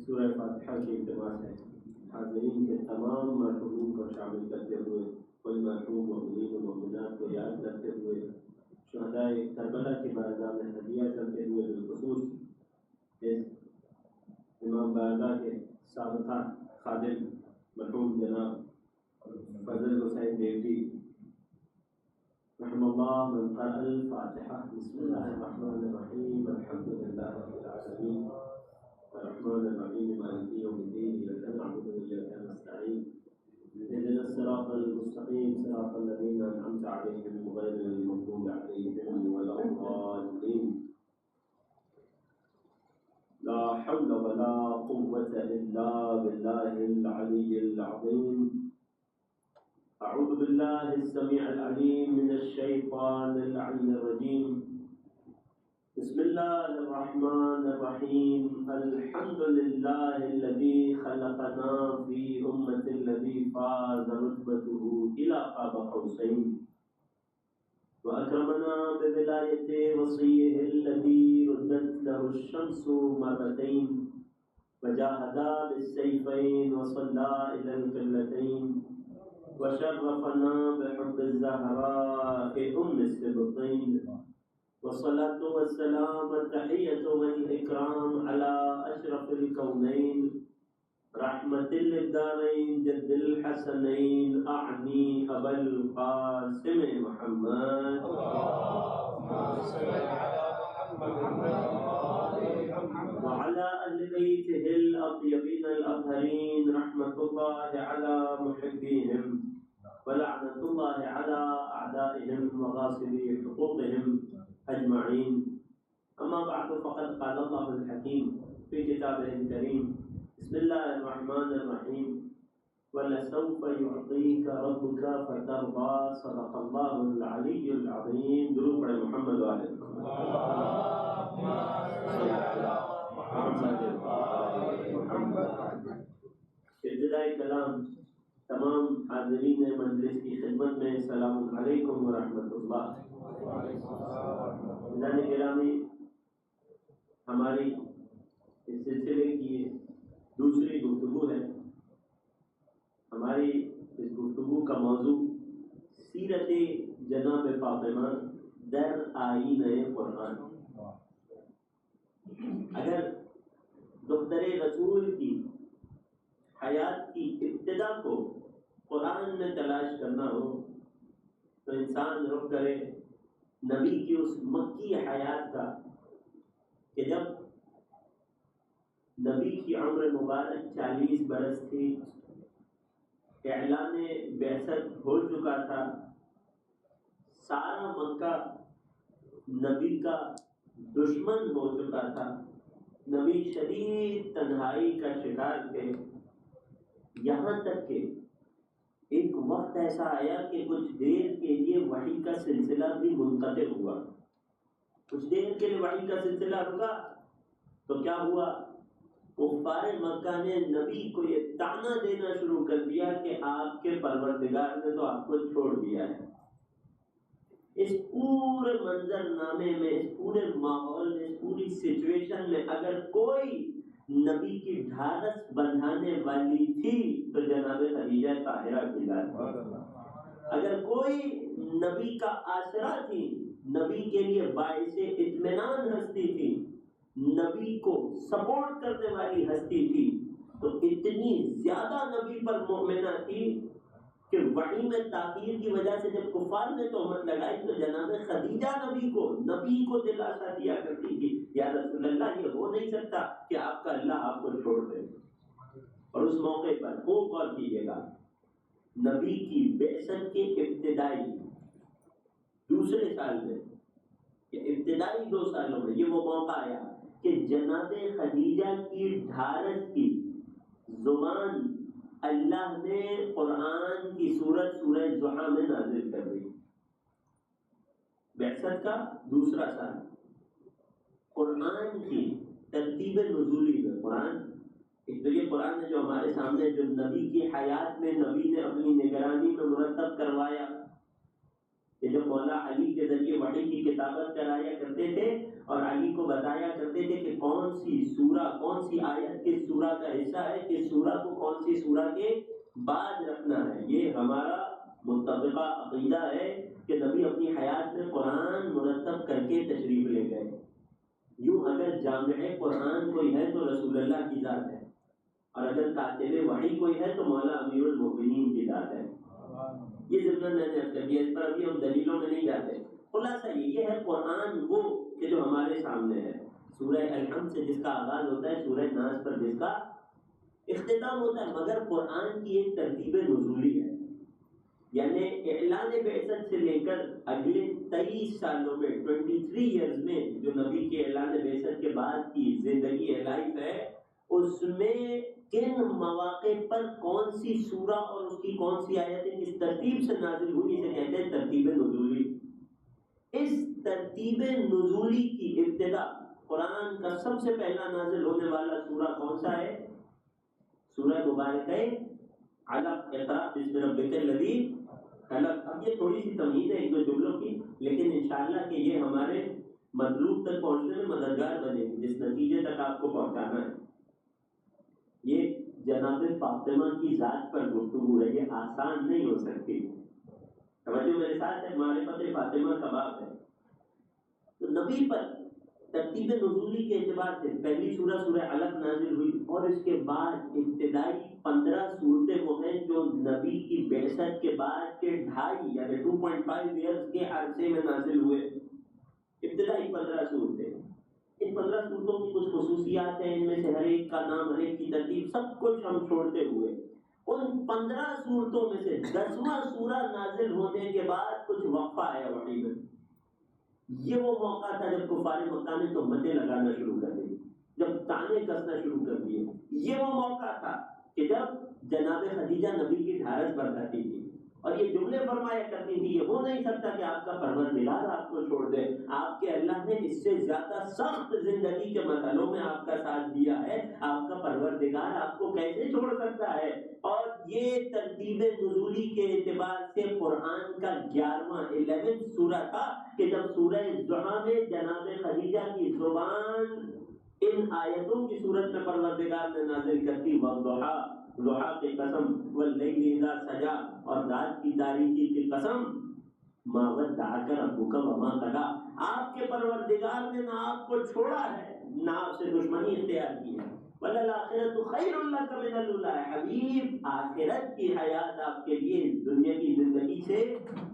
سورہ فاتحہ کی التماس ہے حاضرین کے تمام مرحومین کو شامل کرتے ہوئے کوئی مرحوم مومنین و مومنات کو یاد کرتے ہوئے شہداء کربلا کی بارگاہ میں ہدیہ کرتے ہوئے بالخصوص اس امام بارگاہ کے سابقہ خادم مرحوم جناب فضل حسین دیوی رحم اللہ من قرأ الفاتحہ بسم اللہ الرحمن الرحیم الحمد للہ رب العالمین الرحمن الرحیم مالک یوم الدین ایاک نعبد و ایاک نستعین اهدنا الصراط المستقیم صراط الذین انعمت علیہم غیر المغضوب علیہم ولا الضالین لا حول ولا قوة الا باللہ العلی العظیم اعوذ باللہ السمیع العلیم من الشیطان اللعین الرجیم بسم اللہ الرحمن الرحیم الحمد للہ الذی خلقنا فی امة الذی فاز رتبته الى قاب قوسین واکرمنا بولایة وصیه الذی ردت له الشمس مرتین وجاہدا بالسیفین وصلى الى القبلتین وشرفنا بحب الزهراء ام السبطين والصلاة والسلام التحية والإكرام على أشرف الكونين رحمة للدارين جد الحسنين أعني أبا القاسم محمد اللهم صل على محمد وعلى أهل بيته الأطيبين الأطهرين رحمة الله على محبيهم ولعنة الله على أعدائهم وغاصبي حقوقهم أجمعين أما بعد فقد قال الله الحكيم في كتابه الكريم بسم الله الرحمن الرحيم ولسوف يعطيك ربك فترضى صدق الله العلي العظيم درود پر محمد وآلہ محمد. ابتدائی کلام تمام حاضرین مجلس کی خدمت میں السلام علیکم ورحمۃ اللہ. عزیزان گرامی، ہماری اس سلسلے کی دوسری گفتگو ہے. ہماری اس گفتگو کا موضوع سیرت جناب فاطمہ در آئینہ قرآن. اگر دختر رسول کی حیات کی ابتدا کو قرآن میں تلاش کرنا ہو تو انسان رخ کرے نبی کی اس مکی حیات کا کہ جب نبی کی عمر مبارک 40 برس تھی، اعلان بعثت ہو چکا تھا، سارا مکہ نبی کا دشمن ہو چکا تھا، نبی شدید تنہائی کا شکار تھے. یہاں تک کہ ایک وقت ایسا آیا کہ کچھ دیر کے لیے وحی کا سلسلہ بھی منقطع ہوا. کچھ دیر کے لیے وحی کا سلسلہ رکا تو کیا ہوا؟ کفار مکہ نے نبی کو یہ طعنہ دینا شروع کر دیا کہ آپ کے پروردگار نے تو آپ کو چھوڑ دیا ہے. اس پورے منظر نامے میں، اس پورے ماحول میں، اس پوری سچویشن میں اگر کوئی نبی کی ڈھارس بندھانے والی تھی تو جناب خدیجہ طاہرہ کی ذات. اگر کوئی نبی کا آسرا تھی، نبی کے لیے باعث اطمینان ہستی تھی، نبی کو سپورٹ کرنے والی ہستی تھی، تو اتنی زیادہ نبی پر مومنہ تھی کہ وحی میں تاخیر کی وجہ سے جب کفار نے تہمت لگائی تو جناب خدیجہ نبی کو دلاسا دیا کرتی تھی، یا رسول اللہ یہ ہو نہیں سکتا کہ آپ کا اللہ آپ کو چھوڑ دے. اور اس موقع پر خوب غور کیجیے گا، نبی کی بعثت کے ابتدائی دوسرے سال میں، ابتدائی 2 سالوں میں یہ وہ موقع آیا کہ جناب خدیجہ کی ڈھارس کی زبان اللہ نے قرآن کی سورت سورہ ضحیٰ میں نازل کر دی. بعثت کا دوسرا سال، قرآن کی ترتیب نزولی میں قرآن ایک تو یہ قرآن ہے جو ہمارے سامنے، جو نبی کی حیات میں نبی نے اپنی نگرانی میں مرتب کروایا، کہ جب مولا علی کے ذریعے وحی کی کتابت کرایا کرتے تھے اور علی کو بتایا کرتے تھے کہ کون سی سورہ، کون سی آیت کس سورہ کا حصہ ہے، کس سورہ کو کون سی سورہ کے بعد رکھنا ہے، یہ ہمارا متفقہ عقیدہ ہے کہ نبی اپنی حیات میں قرآن مرتب کر کے تشریف لے گئے۔ یوں اگر جامع قرآن کوئی ہے تو رسول اللہ کی ذات ہے، اور اگر کاتب وحی کوئی ہے تو مولا امیر المؤمنین کی ذات ہے۔ یہ ضمن میں نے عرض کر دیا، اس پر ابھی ہم دلیلوں میں نہیں جاتے۔ خلاصہ یہ ہے قرآن وہ کہ جو ہمارے سامنے ہے، سورہ الحمد سے جس کا آغاز ہوتا ہے، سورہ ناس پر جس کا اختتام ہوتا ہے، مگر قرآن کی ایک ترتیب نزولی ہے، یعنی اعلان بعثت سے لے کر اگلے 23 سالوں میں 23 ایئرز میں جو نبی کے اعلان بعثت کے بعد کی زندگی لائف ہے، اس میں کن مواقع پر کون سی سورہ اور اس کی کون سی آیتیں کس ترتیب سے نازل ہوئی، اسے کہتے ہیں ترتیب نزولی۔ اس ترتیب نزولی کی ابتدا قرآن کا سب سے پہلا نازل ہونے والا سورہ کون سا ہے؟ سورہ مبارکہ علق، اقرأ بسم ربک الذی خلق۔ اب یہ تھوڑی سی تمہید ہے ایک دو جملوں کی، لیکن انشاءاللہ کہ یہ ہمارے مطلوب تک پہنچنے میں مددگار بنے گی، جس نتیجے تک آپ کو پہنچانا ہے۔ یہ جناب فاطمہ کی ذات پر گفتگو ہے، یہ آسان نہیں ہو سکتی۔ توجہ میرے ساتھ ہے، معرفت فاطمہ کا باب ہے۔ تو نبی پر ترتیب نزولی کے اعتبار سے پہلی سورہ سورہ علق نازل ہوئی، اور اس کے بعد ابتدائی 15 صورتیں وہ ہیں جو نبی کی بعثت کے بعد کے 2.5 یعنی 2.5 ایئرز کے عرصے میں نازل ہوئے۔ ابتدائی 15 صورتیں، ان 15 صورتوں کی کچھ خصوصیات ہیں، ان میں سے ہر ایک کا نام، ہر ایک کی ترتیب، سب کچھ ہم چھوڑتے ہوئے ان 15 صورتوں میں سے 10واں سورہ نازل ہونے کے بعد کچھ وقفہ آیا وحی میں۔ یہ وہ موقع تھا جب کفار مکہ نے تہمتیں لگانا شروع کر دی، جب تانے کسنا شروع کر دیے۔ یہ وہ موقع تھا کہ جب جناب خدیجہ نبی کی ڈھارس برکھاتی تھی اور یہ جملے فرمایا کرتی تھی، یہ ہو نہیں سکتا کہ آپ کا پروردگار آپ کو چھوڑ دے، آپ کے اللہ نے اس سے زیادہ سخت زندگی کے مسئلوں میں آپ کا ساتھ دیا ہے، آپ کا پروردگار آپ کو کیسے چھوڑ سکتا ہے۔ اور یہ ترتیب نزولی کے اعتبار سے قرآن کا 11 سورہ تھا کہ جب سورہ ضحیٰ میں جناب خدیجہ کی زبان ان آیتوں کی صورت میں پروردگار نے نازل کرتی، والضحیٰ، ضحیٰ کی قسم، واللیل اذا سجا، اور رات کی تاریکی کی قسم، ما ودعک ربک وما قلی، آپ کے پروردگار نے نہ آپ کو چھوڑا ہے نہ آپ سے دشمنی اختیار کی ہے، وَلَلْآخِرَةُ خَيْرٌ لَكَ مِنَ الْأُولَىٰ، حبیب آخرت کی حیات آپ کے لیے دنیا کی زندگی سے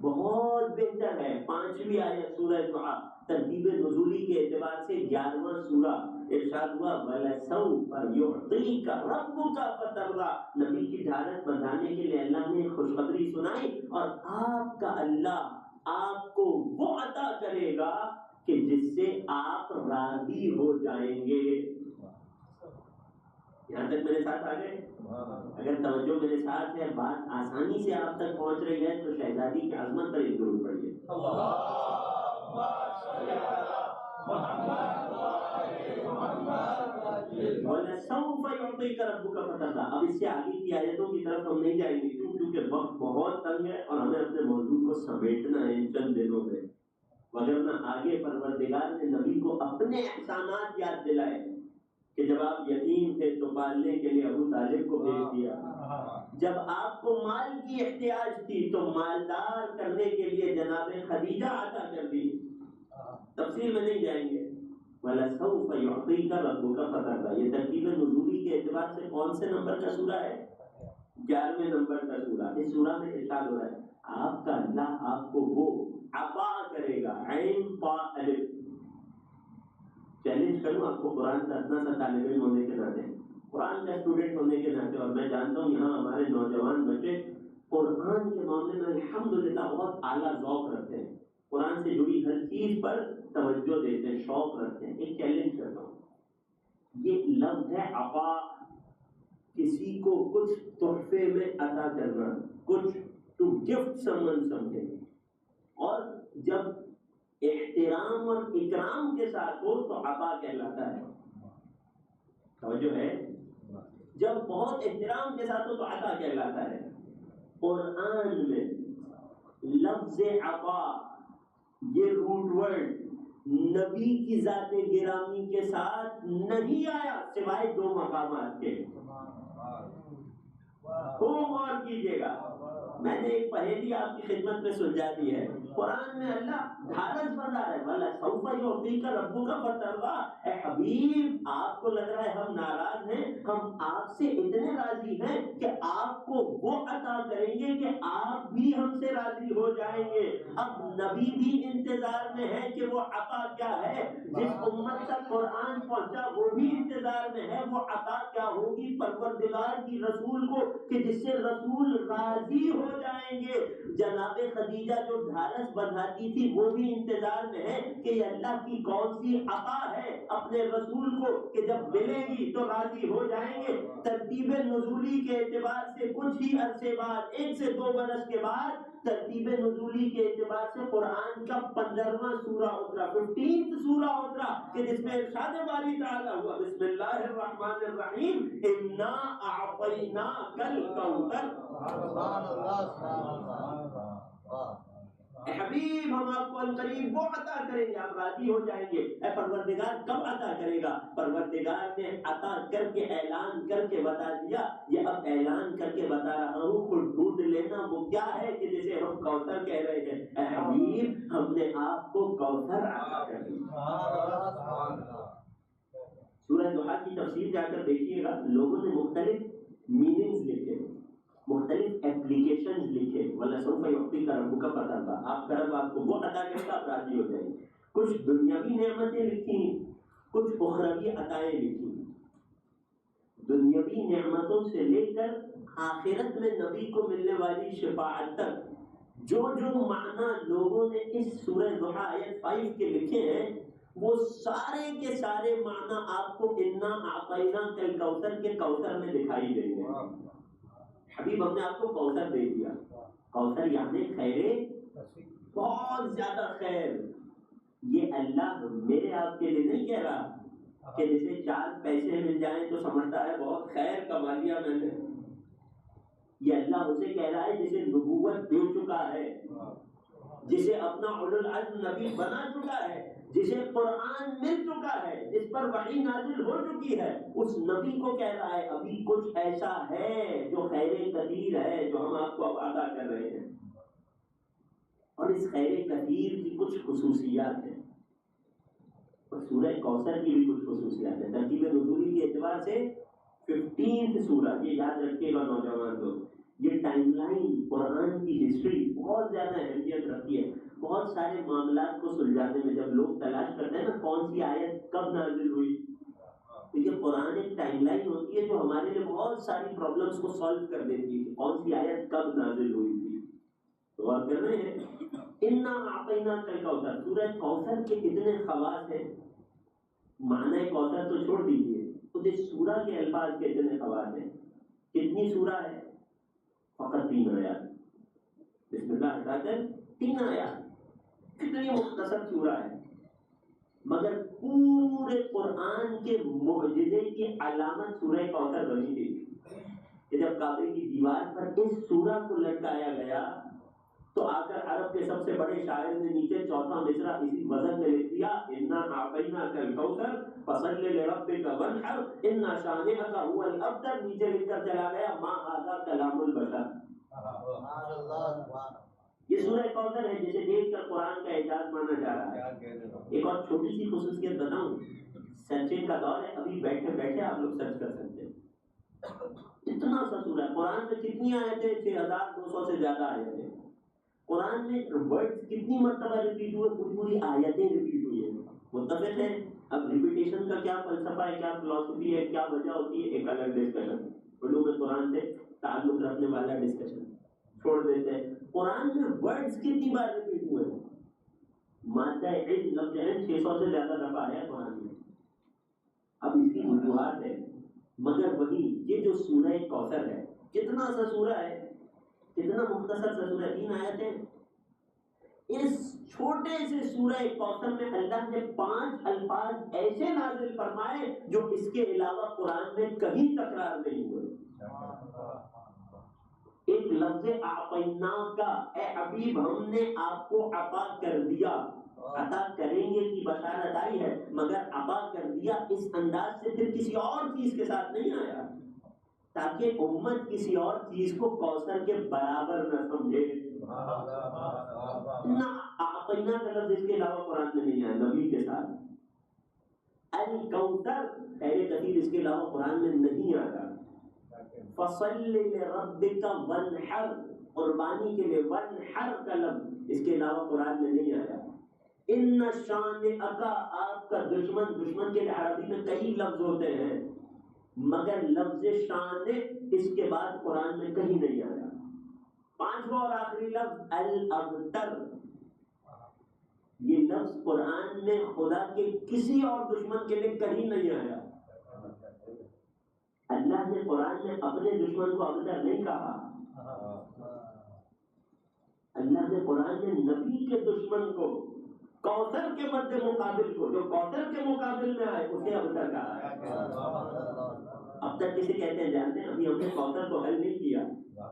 بہت بہتر ہے۔ 5ویں آیت سورہ ضحیٰ ترتیب نزولی کے اعتبار سے 11واں سورہ، ارشاد ہوا وَلَسَوْفَ يُعْطِيكَ رَبُّكَ فَتَرْضَىٰ، نبی کی ڈھارس بندھانے کے لیے اللہ نے خوشخبری سنائی، اور آپ کا اللہ آپ کو وہ عطا کرے گا کہ جس سے آپ راضی ہو جائیں گے۔ یہاں تک میرے ساتھ آ گئے؟ اگر توجہ میرے ساتھ ہے، بات آسانی سے آپ تک پہنچ رہی ہے تو شہزادی کی عظمت پر ایک درود پڑھیے۔ وَلَسَوْفَ يُعْطِيكَ رَبُّكَ فَتَرْضَىٰ، اب اس سے آگے کی آیتوں کی طرف ہم نہیں جائیں گے کیونکہ وقت بہت تنگ ہے اور ہمیں اپنے موضوع کو سمیٹنا ہے ان چند دنوں میں، وگرنہ آگے پروردگار نے نبی کو اپنے احسانات یاد دلائے کہ جب آپ یتیم تھے تو پالنے کے لیے ابو طالب کو بھیج دیا، جب آپ کو مال کی احتیاج تھی تو مالدار کرنے کے لیے جناب خدیجہ عطا کر دی۔ تفصیل میں نہیں جائیں گے۔ وَلَسَوْفَ يُعْطِيكَ رَبُّكَ فَتَرْضَىٰ، یہ ترتیب نزولی کے اعتبار سے کون سے نمبر کا سورہ ہے؟ 11ویں نمبر کا سورہ۔ اس سورہ میں ارشاد ہو رہا ہے آپ کا اللہ آپ کو وہ عطا کرے گا، عین طا الف۔ چیلنج کروں آپ کو، قرآن کا اتنا سا طالب علم ہونے کے ناطے، قرآن کا اسٹوڈنٹ ہونے کے ناطے، اور میں جانتا ہوں یہاں ہمارے نوجوان بچے قرآن کے معاملے میں الحمدللہ بہت اعلیٰ ذوق رکھتے ہیں، قرآن سے جڑی ہر چیز پر توجہ دیتے ہیں، شوق رکھتے ہیں۔ ایک چیلنج کرتا ہوں، یہ لفظ ہے عطا، کسی کو کچھ تحفے میں عطا کرنا، کچھ ٹو گفٹ سمن سمتھنگ، اور جب احترام اور اکرام کے ساتھ ہو تو عطا کہلاتا ہے۔ توجہ ہے، جب بہت احترام کے ساتھ ہو تو عطا کہلاتا ہے۔ قرآن میں لفظ عطا یہ روٹ ورڈ نبی کی ذات گرامی کے ساتھ نہیں آیا سوائے 2 مقامات کے۔ خوب غور کیجیے گا، میں نے ایک پہیلی آپ کی خدمت میں سلجھا دی ہے۔ قرآن میں اللہ ڈھارس بندہ ہے، وَلَسَوْفَ يُعْطِيكَ رَبُّكَ فَتَرْضَىٰ۔ اے حبیب آپ کو لگ رہا ہے ہم ناراض ہیں، ہم آپ سے اتنے راضی ہیں کہ آپ کو وہ عطا کریں گے کہ آپ بھی ہم سے راضی ہو جائیں گے۔ اب نبی بھی انتظار میں ہے کہ وہ عطا کیا ہے، جس امت کا قرآن پہنچا وہ بھی انتظار میں ہے وہ عطا کیا ہوگی پروردگار کی رسول کو، کہ جس سے رسول راضی ہو جائیں گے۔ جناب خدیجہ جو ڈھارس بندھاتی تھی وہ بھی انتظار میں ہے کہ یہ اللہ کی کون سی عطا ہے اپنے رسول کو کہ جب ملے گی تو راضی ہو جائیں گے۔ ترتیب نزولی کے اعتبار سے کچھ ہی عرصے بعد، 1 سے 2 برس کے بعد، ترتیب نزولی کے اعتبار سے قرآن کا 15واں سورہ اترا، 15th سورہ اترا، کہ جس میں ارشاد باری تعالیٰ ہوا بسم اللہ الرحمن الرحیم انا اعطیناک الکوثر۔ سبحان اللہ سبحان اللہ۔ اے حبیب ہم آپ کو القریب وہ عطا کریں گے، آپ راضی ہو جائیں گے۔ اے پروردگار کب عطا کرے گا؟ پروردگار نے عطا کر کے اعلان کر کے بتا دیا، یہ اب اعلان کر کے بتا رہا ہوں، خود ڈھونڈ لینا وہ کیا ہے کہ جسے ہم کوثر کہہ رہے ہیں۔ اے حبیب ہم نے آپ کو کوثر عطا کر دیا۔ سورہ ضحیٰ کی تفسیر جا کر دیکھیے گا، لوگوں نے مختلف میننگز لکھے، مختلف اپلیکیشنز لکھے۔ وَلَسَوْفَ يُعْطِيكَ رَبُّكَ فَتَرْضَىٰ، آپ کا رب آپ کو وہ عطا کرے گا آپ راضی ہو جائیں گے۔ کچھ دنیاوی نعمتیں لکھی، کچھ اخروی عطائیں لکھی۔ دنیاوی نعمتوں سے لے کر آخرت میں نبی کو ملنے والی شفاعت تک جو جو معنی لوگوں نے اس سورہ ضحیٰ آیت 5 کے لکھے ہیں، وہ سارے کے سارے معنی آپ کو انا اعطیناک الکوثر کے کوثر میں دکھائی دیں گے۔ حبیب ہم نے آپ کو کوثر دے دیا۔ کوثر یعنی خیر، بہت زیادہ خیر۔ یہ اللہ میرے آپ کے لیے نہیں کہہ رہا کہ جسے 4 پیسے مل جائیں تو سمجھتا ہے بہت خیر کما لیا میں نے۔ یہ اللہ اسے کہہ رہا ہے جسے نبوت دے چکا ہے، جسے اپنا اولو العزم نبی بنا چکا ہے، جسے قرآن مل چکا ہے، جس پر وحی نازل ہو چکی ہے، اس نبی کو کہہ رہا ہے ابھی کچھ ایسا ہے جو خیر کثیر ہے جو ہم آپ کو اب عطا کر رہے ہیں۔ اور اس خیر کثیر کی کچھ خصوصیات ہیں، اور سورہ کوثر کی بھی کچھ خصوصیات ہیں۔ ترتیب نزولی کے اعتبار سے 15th سورہ، یہ یاد رکھیے گا نوجوان لوگ، یہ ٹائم لائن قرآن کی ہسٹری بہت زیادہ اہمیت رکھتی ہے۔ بہت سارے معاملات کو سلجھانے میں جب لوگ تلاش کرتے ہیں نا کون سی آیت کب نازل ہوئی، تو یہ قرآن ایک ٹائم لائن ہوتی ہے جو ہمارے لیے بہت ساری پرابلمس کو سالو کر دیتی ہے کہ کون سی آیت کب نازل ہوئی تھی۔ غور کر رہے ہیں؟ انا اعطیناک الکوثر، سورہ کوثر کے کتنے خواص ہیں، معنی کوثر تو چھوڑ دیجیے، خود اس سورہ کے الفاظ کے اتنے خواص ہیں۔ کتنی سورہ ہے؟ فقط 3 آیات، بسم اللہ ہٹا کر 3 آیات، کتنی مختصر سورہ ہے، مگر پورے قرآن کے معجزے کی علامت سورہ کوثر بنی تھی کہ جب کعبے کی دیوار پر اس سورہ کو لٹکایا گیا تو آ کر عرب کے سب سے بڑے شاعر نے نیچے 4تھا مصرع اسی وزن میں لکھ دیا، انا اعطیناک الکوثر فصل لربک وانحر ان شانئک هو الابتر، نیچے لکھ کر چلا گیا ما ھذا کلام البشر۔ یہ سورہ کوثر ہے جسے دیکھ کر قرآن کا اعجاز مانا جا رہا ہے۔ ایک اور چھوٹی سی خصوصیت بتاؤں، سرچنگ کا دور ہے، ابھی بیٹھے بیٹھے آپ لوگ سرچ کر سکتے ہیں۔ اتنا سا سورہ ہے، قرآن میں کتنی آیتیں؟ 6200 سے زیادہ آیتیں۔ قرآن میں ورڈز کتنی مرتبہ ریپیٹ ہوئے؟ پوری آیتیں ریپیٹ ہوئی ہیں، متفق ہے۔ اب ریپیٹیشن کا کیا فلسفہ ہے، کیا فلسفی ہے، کیا وجہ ہوتی ہے، ایک الگ ڈسکشن، علوم قرآن سے تعلق رکھنے والا ڈسکشن چھوڑ دیتے ہیں۔ قرآن میں ورڈز کتنی بار ریپیٹ ہوئے ہیں؟ مادہ علم، لفظ علم 600 سے زیادہ دفعہ ہے قرآن میں۔ اب اس کی وجوہات ہے، مگر وہی یہ جو سورہ کوثر ہے، کتنا سا سورہ ہے، کتنا مختصر سا سورہ، 3 آیتیں۔ اس چھوٹے سے سورہ کوثر میں اللہ نے 5 الفاظ ایسے نازل فرمائے جو اس کے علاوہ قرآن میں کہیں تکرار نہیں ہوئے۔ ایک لفظ اعطیناک کا، اے حبیب ہم نے آپ کو عطا کر دیا، عطا کریں گے کی بشارت آئی ہے، مگر ابا کر دیا اس انداز سے پھر کسی اور چیز کے ساتھ نہیں آیا تاکہ امت کسی اور چیز کو کوثر کے برابر نہ سمجھے۔ نہ اعطینا کا لفظ اس کے علاوہ قرآن میں نہیں آیا نبی کے ساتھ، الکوثر خیر کثیر اس کے علاوہ قرآن میں نہیں آیا، فصل لربک وانحر قربانی کے لیے وانحر کا لفظ اس کے علاوہ قرآن میں نہیں آیا، ان شانئک آپ کا دشمن، دشمن کے لیے عربی میں کئی لفظ ہوتے ہیں مگر لفظ شان اس کے بعد قرآن میں کہیں نہیں آیا۔ پانچواں اور آخری لفظ الابتر، یہ لفظ قرآن میں خدا کے کسی اور دشمن کے لیے کہیں نہیں آیا۔ اللہ نے قرآن میں اپنے دشمن کو ابتر نہیں کہا، اللہ نے قرآن میں نبی کے دشمن کو کوثر کے مد مقابل کو، جو کوثر کے مقابل میں آئے اسے ابتر کہا ہے۔ اب تک کسی کہتے ہیں جانتے ہیں ابھی ہم نے کوثر کو حل نہیں کیا،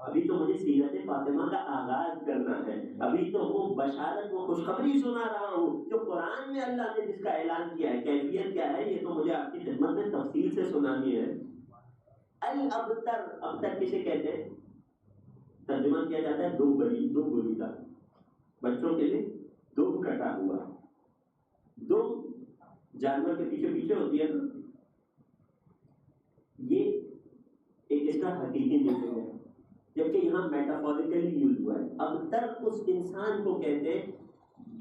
ابھی تو مجھے سیرت فاطمہ کا آغاز کرنا ہے، ابھی تو وہ بشارت وہ خوشخبری سنا رہا ہوں جو قرآن میں اللہ نے جس کا اعلان کیا ہے، کیفیت کیا ہے یہ تو مجھے آپ کی خدمت میں تفصیل سے سنانی ہے۔ الابتر اب تک کسے کہتے ہیں؟ ترجمہ کیا جاتا ہے دو گلی کا، بچوں کے لیے دم کٹا ہوا، دم جانور کے پیچھے پیچھے ہوتی ہے نا، یہ ایک اس کا حقیقی میننگ ہے، جبکہ یہاں میٹافوریکلی یوز ہوا ہے۔ ابتر اس انسان کو کہتے ہیں،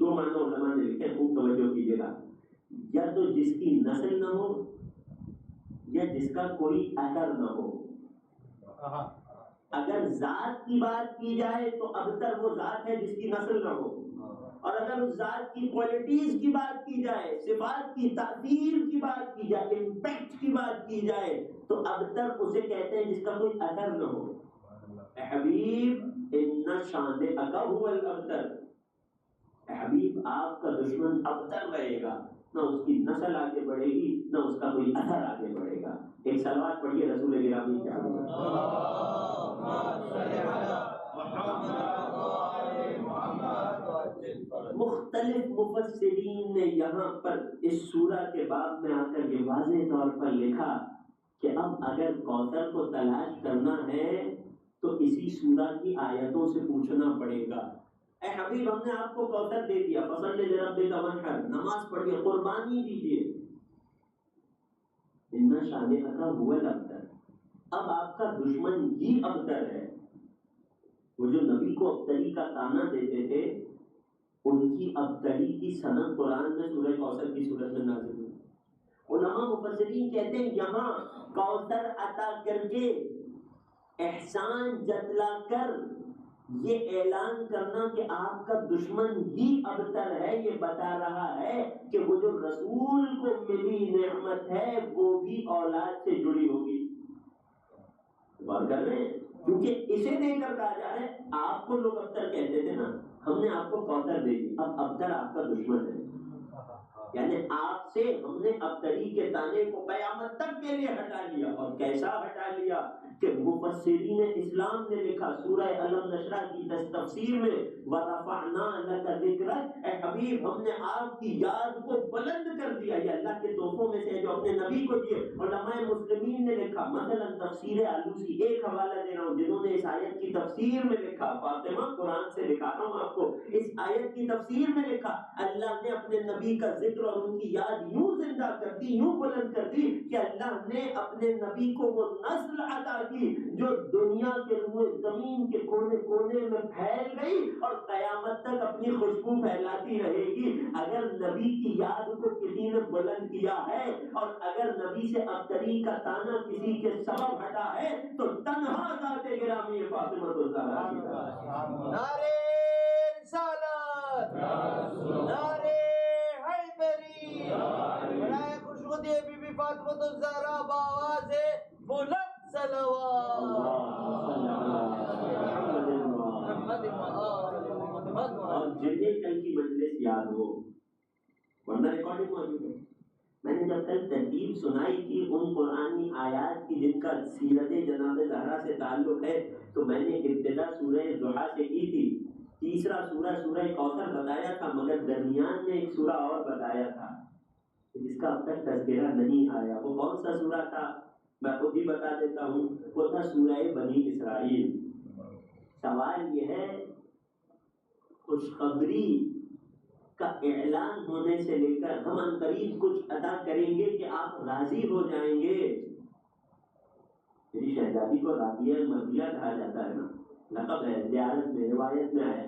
دو معنی علماء نے لکھے، خوب توجہ کیجیے گا، یا تو جس کی نسل نہ ہو یا جس کا کوئی اثر نہ ہو۔ اگر ذات کی بات کی جائے تو ابتر وہ ذات ہے جس کی نسل نہ ہو، اور اگر اس ذات کی کوالٹیز کی بات کی جائے، صفات کی تاثیر کی بات کی جائے، امپیکٹ کی بات کی جائے تو ابتر اسے کہتے ہیں جس کا کوئی اثر نہ ہو۔ اے حبیب ان شانئک هو الابتر، اے حبیب آپ کا دشمن ابتر رہے گا، نہ اس کی نسل آگے بڑھے گی نہ اس کا کوئی اثر آگے بڑھے گا۔ ایک صلوات پڑھیے رسول گرامی کے حضور۔ مختلف مفسرین نے یہاں پر اس سورہ کے باب میں آ کر یہ واضح طور پر لکھا کہ اب اگر کوثر کو تلاش کرنا ہے تو اسی سورہ کی آیتوں سے پوچھنا پڑے گا۔ اے حبیب ہم نے آپ کو کوثر دے دیا، فصل لربک وانحر، نماز پڑھیے، قربانی دیجیے، ان شانئک هو الابتر، اب آپ کا دشمن ہی ابتر ہے۔ وہ جو نبی کو ابتری کا تانا دیتے تھے ان کی ابتری کی سند قرآن میں سورہ کوثر کی صورت میں نازل ہوئی۔ علماء مفسرین کہتے ہیں یہاں کوثر عطا کر کے احسان جتلا کر یہ اعلان کرنا کہ آپ کا دشمن ہی ابتر ہے، یہ بتا رہا ہے کہ وہ جو رسول کو ملی نعمت ہے وہ بھی اولاد سے جڑی ہوگی۔ بات کر رہے ہیں کیونکہ اسے دے کر کہا جا رہا ہے، آپ کو لوگ ابتر کہتے تھے نا، ہم نے آپ کو کوثر دے دی، اب ابتر آپ کا دشمن ہے، یعنی آپ سے ہم نے ابتری کے تانے کو قیامت تک کے لیے ہٹا لیا۔ اور کیسا ہٹا لیا کہ مفسرین اسلام نے لکھا سورہ علم نشرح کی تفسیر میں، وَرَفَعْنَا لَكَ ذِكْرَكَ، اے حبیب ہم نے آپ کی یاد کو بلند کر دیا۔ یہ اللہ کے تحفوں میں سے ہے جو اپنے نبی کو دیے۔ علماء مسلمین نے لکھا، مثلا تفسیر آلوسی، ایک حوالہ دے رہا ہوں جنہوں نے اس آیت کی تفسیر میں لکھا، فاطمہ قرآن سے دکھا رہا ہوں آپ کو، اس آیت کی تفسیر میں لکھا اللہ نے اپنے نبی کا ذکر اور ان کی یاد یوں زندہ کر دی، یوں بلند کر دی کہ اللہ نے اپنے نبی کو وہ نسل عطا کی جو دنیا کے روئے زمین کے کونے کونے میں پھیل گئی اور قیامت تک اپنی خوشبو پھیلاتی رہے گی۔ اگر نبی کی یاد کو کسی نے بلند کیا ہے اور اگر نبی سے ابتری کا تانا کسی کے سبب ہٹا ہے تو تنہا ذات گرامی فاطمہ الزہرا کی نعرے رسالت، نعرے حیدری، برائے خوشخدی بی بی فاطمہ الزہرا بآواز بلند صلوات۔ اور جنہیں کل کی مجلس یاد ہو، ورنہ ریکارڈنگ موجود ہے، میں نے جب کل ترتیب سنائی تھی ان قرآنی آیات کی جن کا سیرت جناب زہرا سے تعلق ہے تو میں نے ابتدا سورہ ضحیٰ سے کی تھی، تیسرا سورہ سورہ کوثر بتایا تھا، مگر درمیان میں ایک سورہ اور بتایا تھا جس کا اب تک تذکرہ نہیں آیا۔ وہ کون سا سورہ تھا؟ میں خود ہی بتا دیتا ہوں، وہ تھا سورہ بنی اسرائیل۔ سوال یہ ہے، خوشخبری کا اعلان ہونے سے لے کر ہم عنقریب کچھ ادا کریں گے کہ آپ راضی ہو جائیں گے۔ میری شہزادی کو رابعہ مرضیہ کہا جاتا ہے نا، لقب ہے، زیارت میں روایت میں آیا،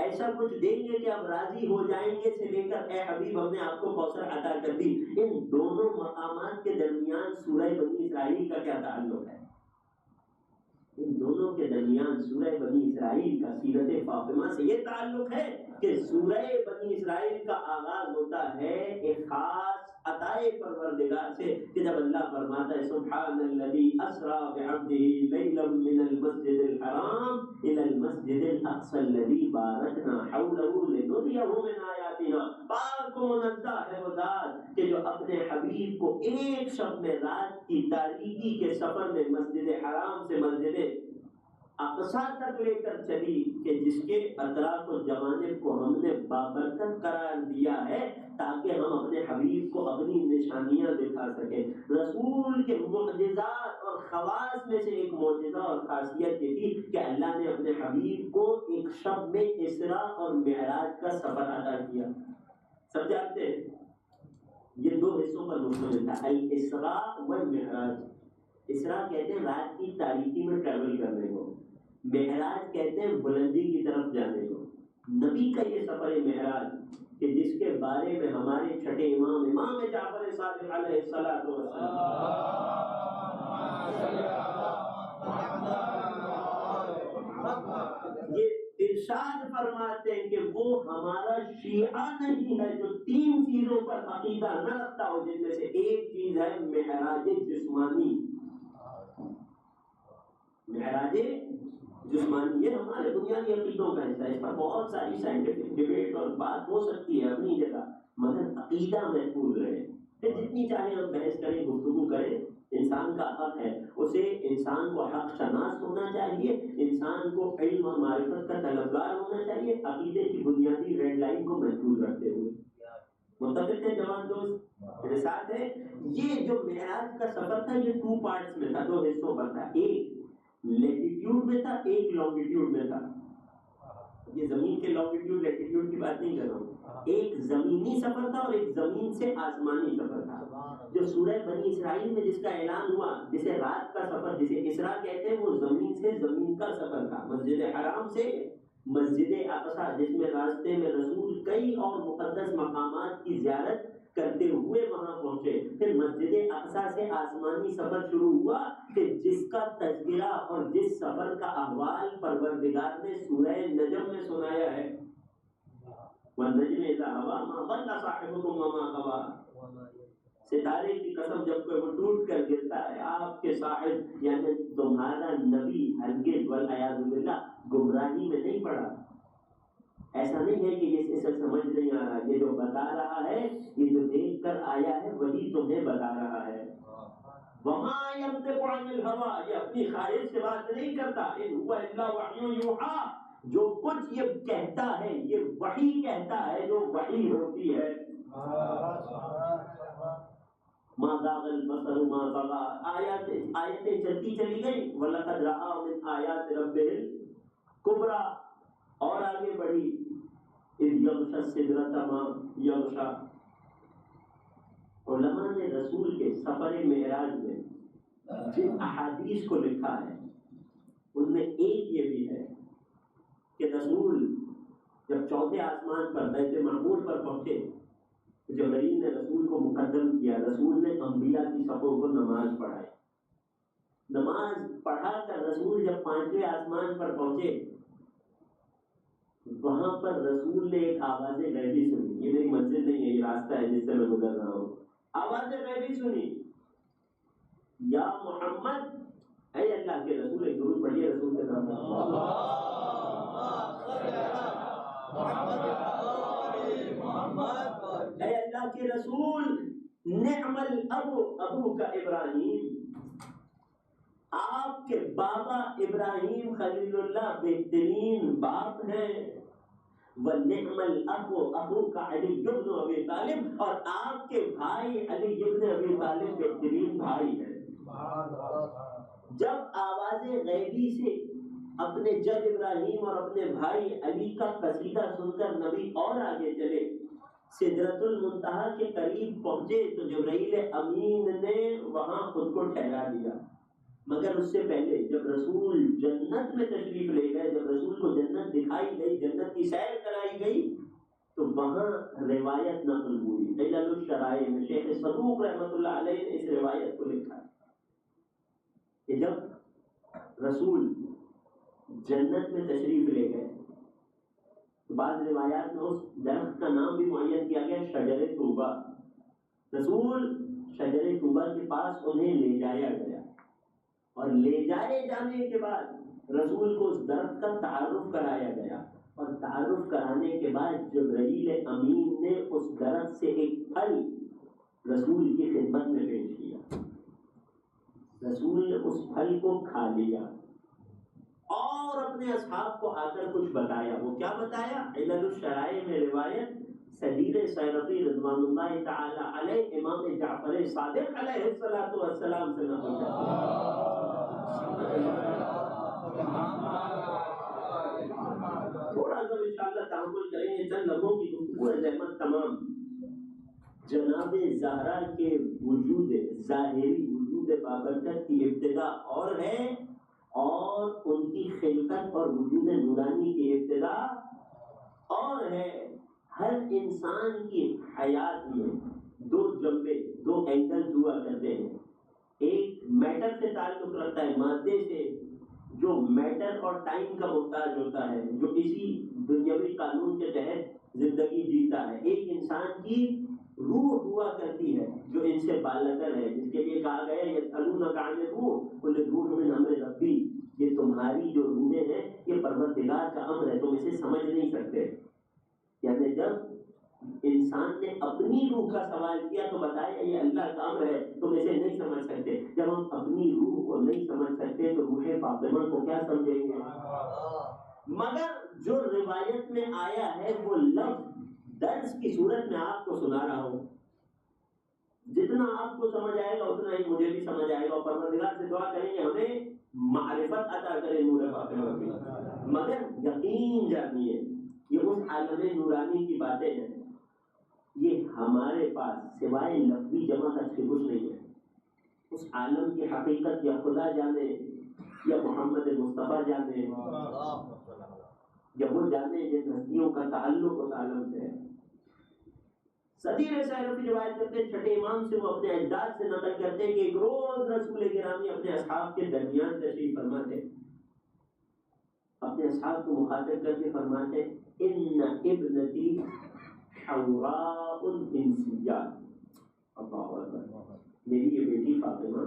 ایسا کچھ دیں گے کہ آپ راضی ہو جائیں گے سے لے کر اے حبیب ہم نے آپ کو کوثر عطا کر دی، ان دونوں مقامات کے درمیان سورہ بنی اسرائیل کا کیا تعلق ہے؟ ان دونوں کے درمیان سورہ بنی اسرائیل کا سیرت فاطمہ سے یہ تعلق ہے کہ سورہ بنی اسرائیل کا آغاز ہوتا ہے ایک خاص عطائے پروردگار سے، کہ جب اللہ فرماتا ہے سبحان الذی اسریٰ بعبدہ لیلا من المسجد الحرام الی المسجد الاقصی الذی بارکنا حولہ لنریہ من آیاتنا، پاک و منزہ ہے وہ ذات کہ جو اپنے حبیب کو ایک شب میں رات کی تاریکی کے سفر میں مسجد حرام سے مسجد اقصی تک لے کر چلی، کہ جس کے اطراف و جوانب کو ہم نے بابرکت قرار دیا ہے تاکہ ہم اپنے حبیب کو اپنی نشانیاں دکھا سکیں۔ رسول کے معجزات اور خواص میں سے ایک معجزہ اور خاصیت یہ تھی کہ اللہ نے اپنے حبیب کو ایک شب میں اسراء اور معراج کا سفر عطا کیا۔ سب جانتے ہیں یہ دو حصوں پر مشتمل تھا، الاسراء والمعراج۔ اسراء کہتے ہیں رات کی تاریکی میں ٹریول کرنے کو، معراج کہتے ہیں بلندی کی طرف جانے کو۔ نبی کا یہ سفر معراج کہ جس کے بارے میں ہمارے چھٹے امام جعفر صادق علیہ الصلوۃ والسلام یہ ارشاد فرماتے ہیں کہ وہ ہمارا شیعہ نہیں ہے جو تین چیزوں پر عقیدہ نہ رکھتا ہو، جن میں سے ایک چیز ہے معراج جسمانی۔ معراج جسمانی یہ ہمارے بنیادی عقیدوں کا حصہ ہے، اس پر بہت ساری سائنٹیفک ڈیبیٹ اور بات ہو سکتی ہے اپنی جگہ، مگر عقیدہ محفوظ رہے۔ پھر جتنی چاہے ہم بحث کریں، گفتگو کریں، انسان کا حق ہے، اسے انسان کو حق شناس ہونا چاہیے، انسان کو علم اور معرفت کا طلبگار ہونا چاہیے، عقیدے کی بنیادی ریڈ لائن کو محفوظ رکھتے ہوئے۔ متفق ہے جوان دوست؟ میرے ساتھ ہے؟ یہ جو معراج کا سفر تھا یہ 2 پارٹس میں تھا، 2 حصوں پر تھا، ایک لیٹیٹیوڈ میں تھا، ایک لانگیٹیوڈ میں تھا۔ یہ زمین کے لانگیٹیوڈ لیٹیٹیوڈ کی بات نہیں کر رہا ہوں، ایک زمینی سفر تھا اور ایک زمین سے آسمانی سفر تھا۔ جو سورہ بنی اسرائیل میں جس کا اعلان ہوا، جسے رات کا سفر، جسے اسراء کہتے ہیں، وہ زمین سے زمین کا سفر تھا، مسجد حرام سے مسجد اقصی، جس میں راستے میں رسول کئی اور مقدس مقامات کی زیارت کرتے ہوئے وہاں پہنچے۔ پھر مسجد اقصی سے آسمانی سفر شروع ہوا کہ جس کا تذکرہ اور جس سفر کا احوال پروردگار نے سورہ نجم میں سنایا ہے، وَالنَّجْمِ إِذَا هَوَىٰ مَا ضَلَّ صَاحِبُكُمْ وَمَا غَوَىٰ۔ ستارے کی قسم جب کوئی وہ ٹوٹ کر گرتا ہے، آپ کے صاحب یعنی تمہارا نبی ہرگز والعیاذ باللہ گمراہی میں نہیں پڑا۔ ایسا نہیں ہے کہ اس سے سمجھ نہیں آ رہا، یہ جو بتا رہا ہے، یہ جو دیکھ کر آیا ہے وہی تمہیں بتا رہا ہے۔ وَمَا يَنطِقُ عَنِ الْهَوَىٰ، یہ اپنی خواہش سے بات نہیں کرتا، إِنْ هُوَ إِلَّا وَحْيٌ يُوحَىٰ، جو کچھ یہ کہتا ہے یہ وحی کہتا ہے، جو وحی ہوتی ہے۔ مَا زَاغَ الْبَصَرُ وَمَا طَغَىٰ، آیتیں چلتی چلی گئی، وَلَقَدْ رَأَىٰ مِنْ آیَاتِ رَبِّهِ الْكُبْرىٰ، اور آگے بڑھی، اِذْ يَغْشَى السِّدْرَةَ مَا يَغْشَىٰ۔ علماء نے رسول کے سفر معراج میں جن احادیث کو لکھا ہے ان میں ایک یہ بھی ہے کہ رسول جب چوتھے آسمان پر بیت معمور پر پہنچے، جبرائیل نے رسول کو مقدم کیا، رسول نے انبیاء کی صفوں کو نماز پڑھائی، نماز پڑھا کر رسول جب 5ویں آسمان پر پہنچے، وہاں پر رسول نے ایک آواز غیبی سنی، یہ میری منزل نہیں ہے، یہ راستہ ہے جس سے میں گزر رہا ہوں، آواز غیبی سنی، یا محمد، اے اللہ کے رسول، ایک درود پڑھیے رسول کے نام پر، اے اللہ کے رسول، نعم الاب ابوک ابراہیم، آپ کے بابا ابراہیم خلیل اللہ بہترین باپ ہیں، وَنِعْمَ الْأَخُ أَخُوكَ عَلِيُّ بْنُ أَبِي طالب، اور آپ کے بھائی علی ابن ابی طالب بہترین بھائی ہیں۔ جب آواز غیبی سے اپنے جد ابراہیم اور اپنے بھائی علی کا قصیدہ سن کر نبی اور آگے چلے، سدرۃ المنتہا کے قریب پہنچے تو جبرائیل امین نے وہاں خود کو ٹھہرا دیا۔ مگر اس سے پہلے جب رسول جنت میں تشریف لے گئے، جب رسول کو جنت دکھائی گئی، جنت کی سیر کرائی گئی، تو وہاں روایت نقل ہوئی۔ علل الشرائع میں شیخ صدوق رحمۃ اللہ علیہ نے اس روایت کو لکھا کہ جب رسول جنت میں تشریف لے گئے تو بعض روایات میں اس درخت کا نام بھی معین کیا گیا، شجر طوبہ۔ رسول شجر طوبہ کے پاس انہیں لے جایا گیا، اور لے جائے جانے کے بعد رسول کو اس درخت کا تعارف کرایا گیا، اور تعارف کرانے کے بعد جبرائیل امین نے اس درخت سے ایک پھل رسول کی خدمت میں پیش کیا۔ رسول نے اس پھل کو کھا لیا اور اپنے اصحاب کو آ کر کچھ بتایا۔ وہ کیا بتایا؟ علل الشرائع میں روایت صدیر سیرفی رضوان اللہ تعالی علیہ امام جعفر صادق علیہ الصلوۃ والسلام سے نقل ہے۔ تھوڑا سا انشاءاللہ تحمل کریں گے، چند لمحوں کی گفتگو ہے، زحمت تمام۔ جناب زہرا کے وجود ظاہری وجود بابرکت کی ابتدا اور ہے، اور ان کی خلقت اور وجود نورانی کی ابتدا اور ہے۔ ہر انسان کی حیات میں دو جنبے، دو اینگلز ہوا کرتے ہیں۔ ایک میٹر سے تعلق رکھتا ہے، مادے سے، جو میٹر اور ٹائم کا محتاج ہوتا ہے، جو اسی دنیاوی قانون کے تحت زندگی جیتا ہے۔ ایک انسان کی روح ہوا کرتی ہے جو ان سے بالاتر ہے، جس کے لیے کہا گیا یسألونک عن الروح قل الروح من امر ربی، یہ تمہاری جو روحیں ہیں یہ پروردگار کا امر ہے، تم اسے سمجھ نہیں سکتے۔ یعنی جب انسان نے اپنی روح کا سوال کیا تو بتایا یہ اللہ کا امر ہے، تم اسے نہیں سمجھ سکتے۔ جب ہم اپنی روح کو نہیں سمجھ سکتے تو روح فاطمہ کو کیا سمجھیں گے؟ مگر جو روایت میں آیا ہے وہ لفظ درس کی صورت میں آپ کو سنا رہا ہوں، جتنا آپ کو سمجھ آئے گا اتنا ہی مجھے بھی سمجھ آئے گا، اور پروردگار سے دعا کریں گے ہمیں معرفت عطا کرے نور فاطمہ کی۔ مگر یقین جانیے یہ اس عالم نورانی کی باتیں ہیں، یہ ہمارے پاس سوائے لفظی جمع کے کچھ نہیں ہے۔ اس عالم کی حقیقت یا خدا جانے یا محمد مصطفیٰ جانے یا وہ جانے جن ہستیوں کا تعلق اس عالم سے ہے۔ صدیر سیرفی روایت کرتے ہیں، چھٹے امام سے وہ اپنے اجداد سے نقل کرتے ہیں کہ ایک روز رسول گرامی اپنے اصحاب کے درمیان تشریف فرماتے، اپنے اصحاب کو مخاطب کر کے فرماتے ان ابنتی حوراء انسیہ، اللہ اکبر، میری یہ بیٹی فاطمہ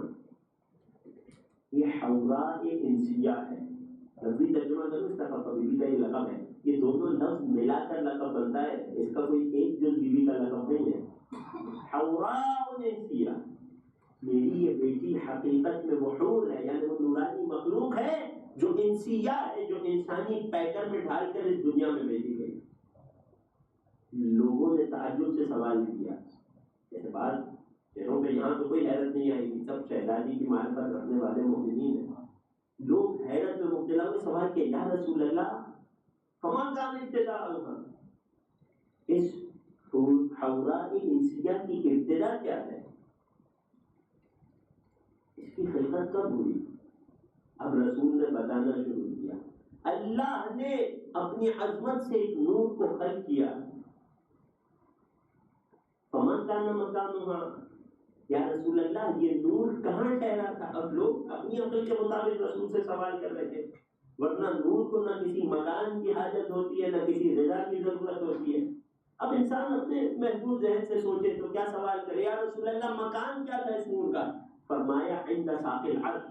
یہ حوراء انسیہ ہے۔ لفظی ترجمہ کروں اس کا، بیوی کا یہ لقب ہے، یہ دونوں لفظ ملا کر لقب بنتا ہے، اس کا کوئی ایک جز بیوی کا لقب نہیں ہے۔ حوراء انسیہ، میری یہ بیٹی حقیقت میں وہ حور ہے، یعنی وہ نورانی مخلوق ہے جو انسیہ ہے، جو انسانی پیکر میں ڈھال کر اس دنیا میں بھیجی گئی۔ لوگوں نے تعجب سے سوال کیا، جیسے بات چہروں پہ یہاں تو کوئی حیرت نہیں آئی گی، سب شہزادی کی معرفت رکھنے والے مومنین ہیں۔ لوگ حیرت میں مبتلا ہوئے، سوال کیا یا رسول اللہ فما کان ابتدا ہوگا، اس حوراء انسیہ کی ابتدا کیا ہے، اس کی خلقت کب ہوئی؟ اب رسول نے بتانا شروع کیا، اللہ نے اپنی عظمت سے ایک نور کو خلق کیا۔ فما کان مکانہا، یا رسول اللہ یہ نور کہاں ٹھہرا تھا؟ اب لوگ اپنی عقل کے مطابق رسول سے سوال کر رہے تھے، ورنہ نور کو نہ کسی مکان کی حاجت ہوتی ہے نہ کسی غذا کی ضرورت ہوتی ہے۔ اب انسان اپنے محدود ذہن سے سوچے تو کیا سوال کرے، یا رسول اللہ مکان کیا تھا اس نور کا؟ فرمایا عند ساق العرش،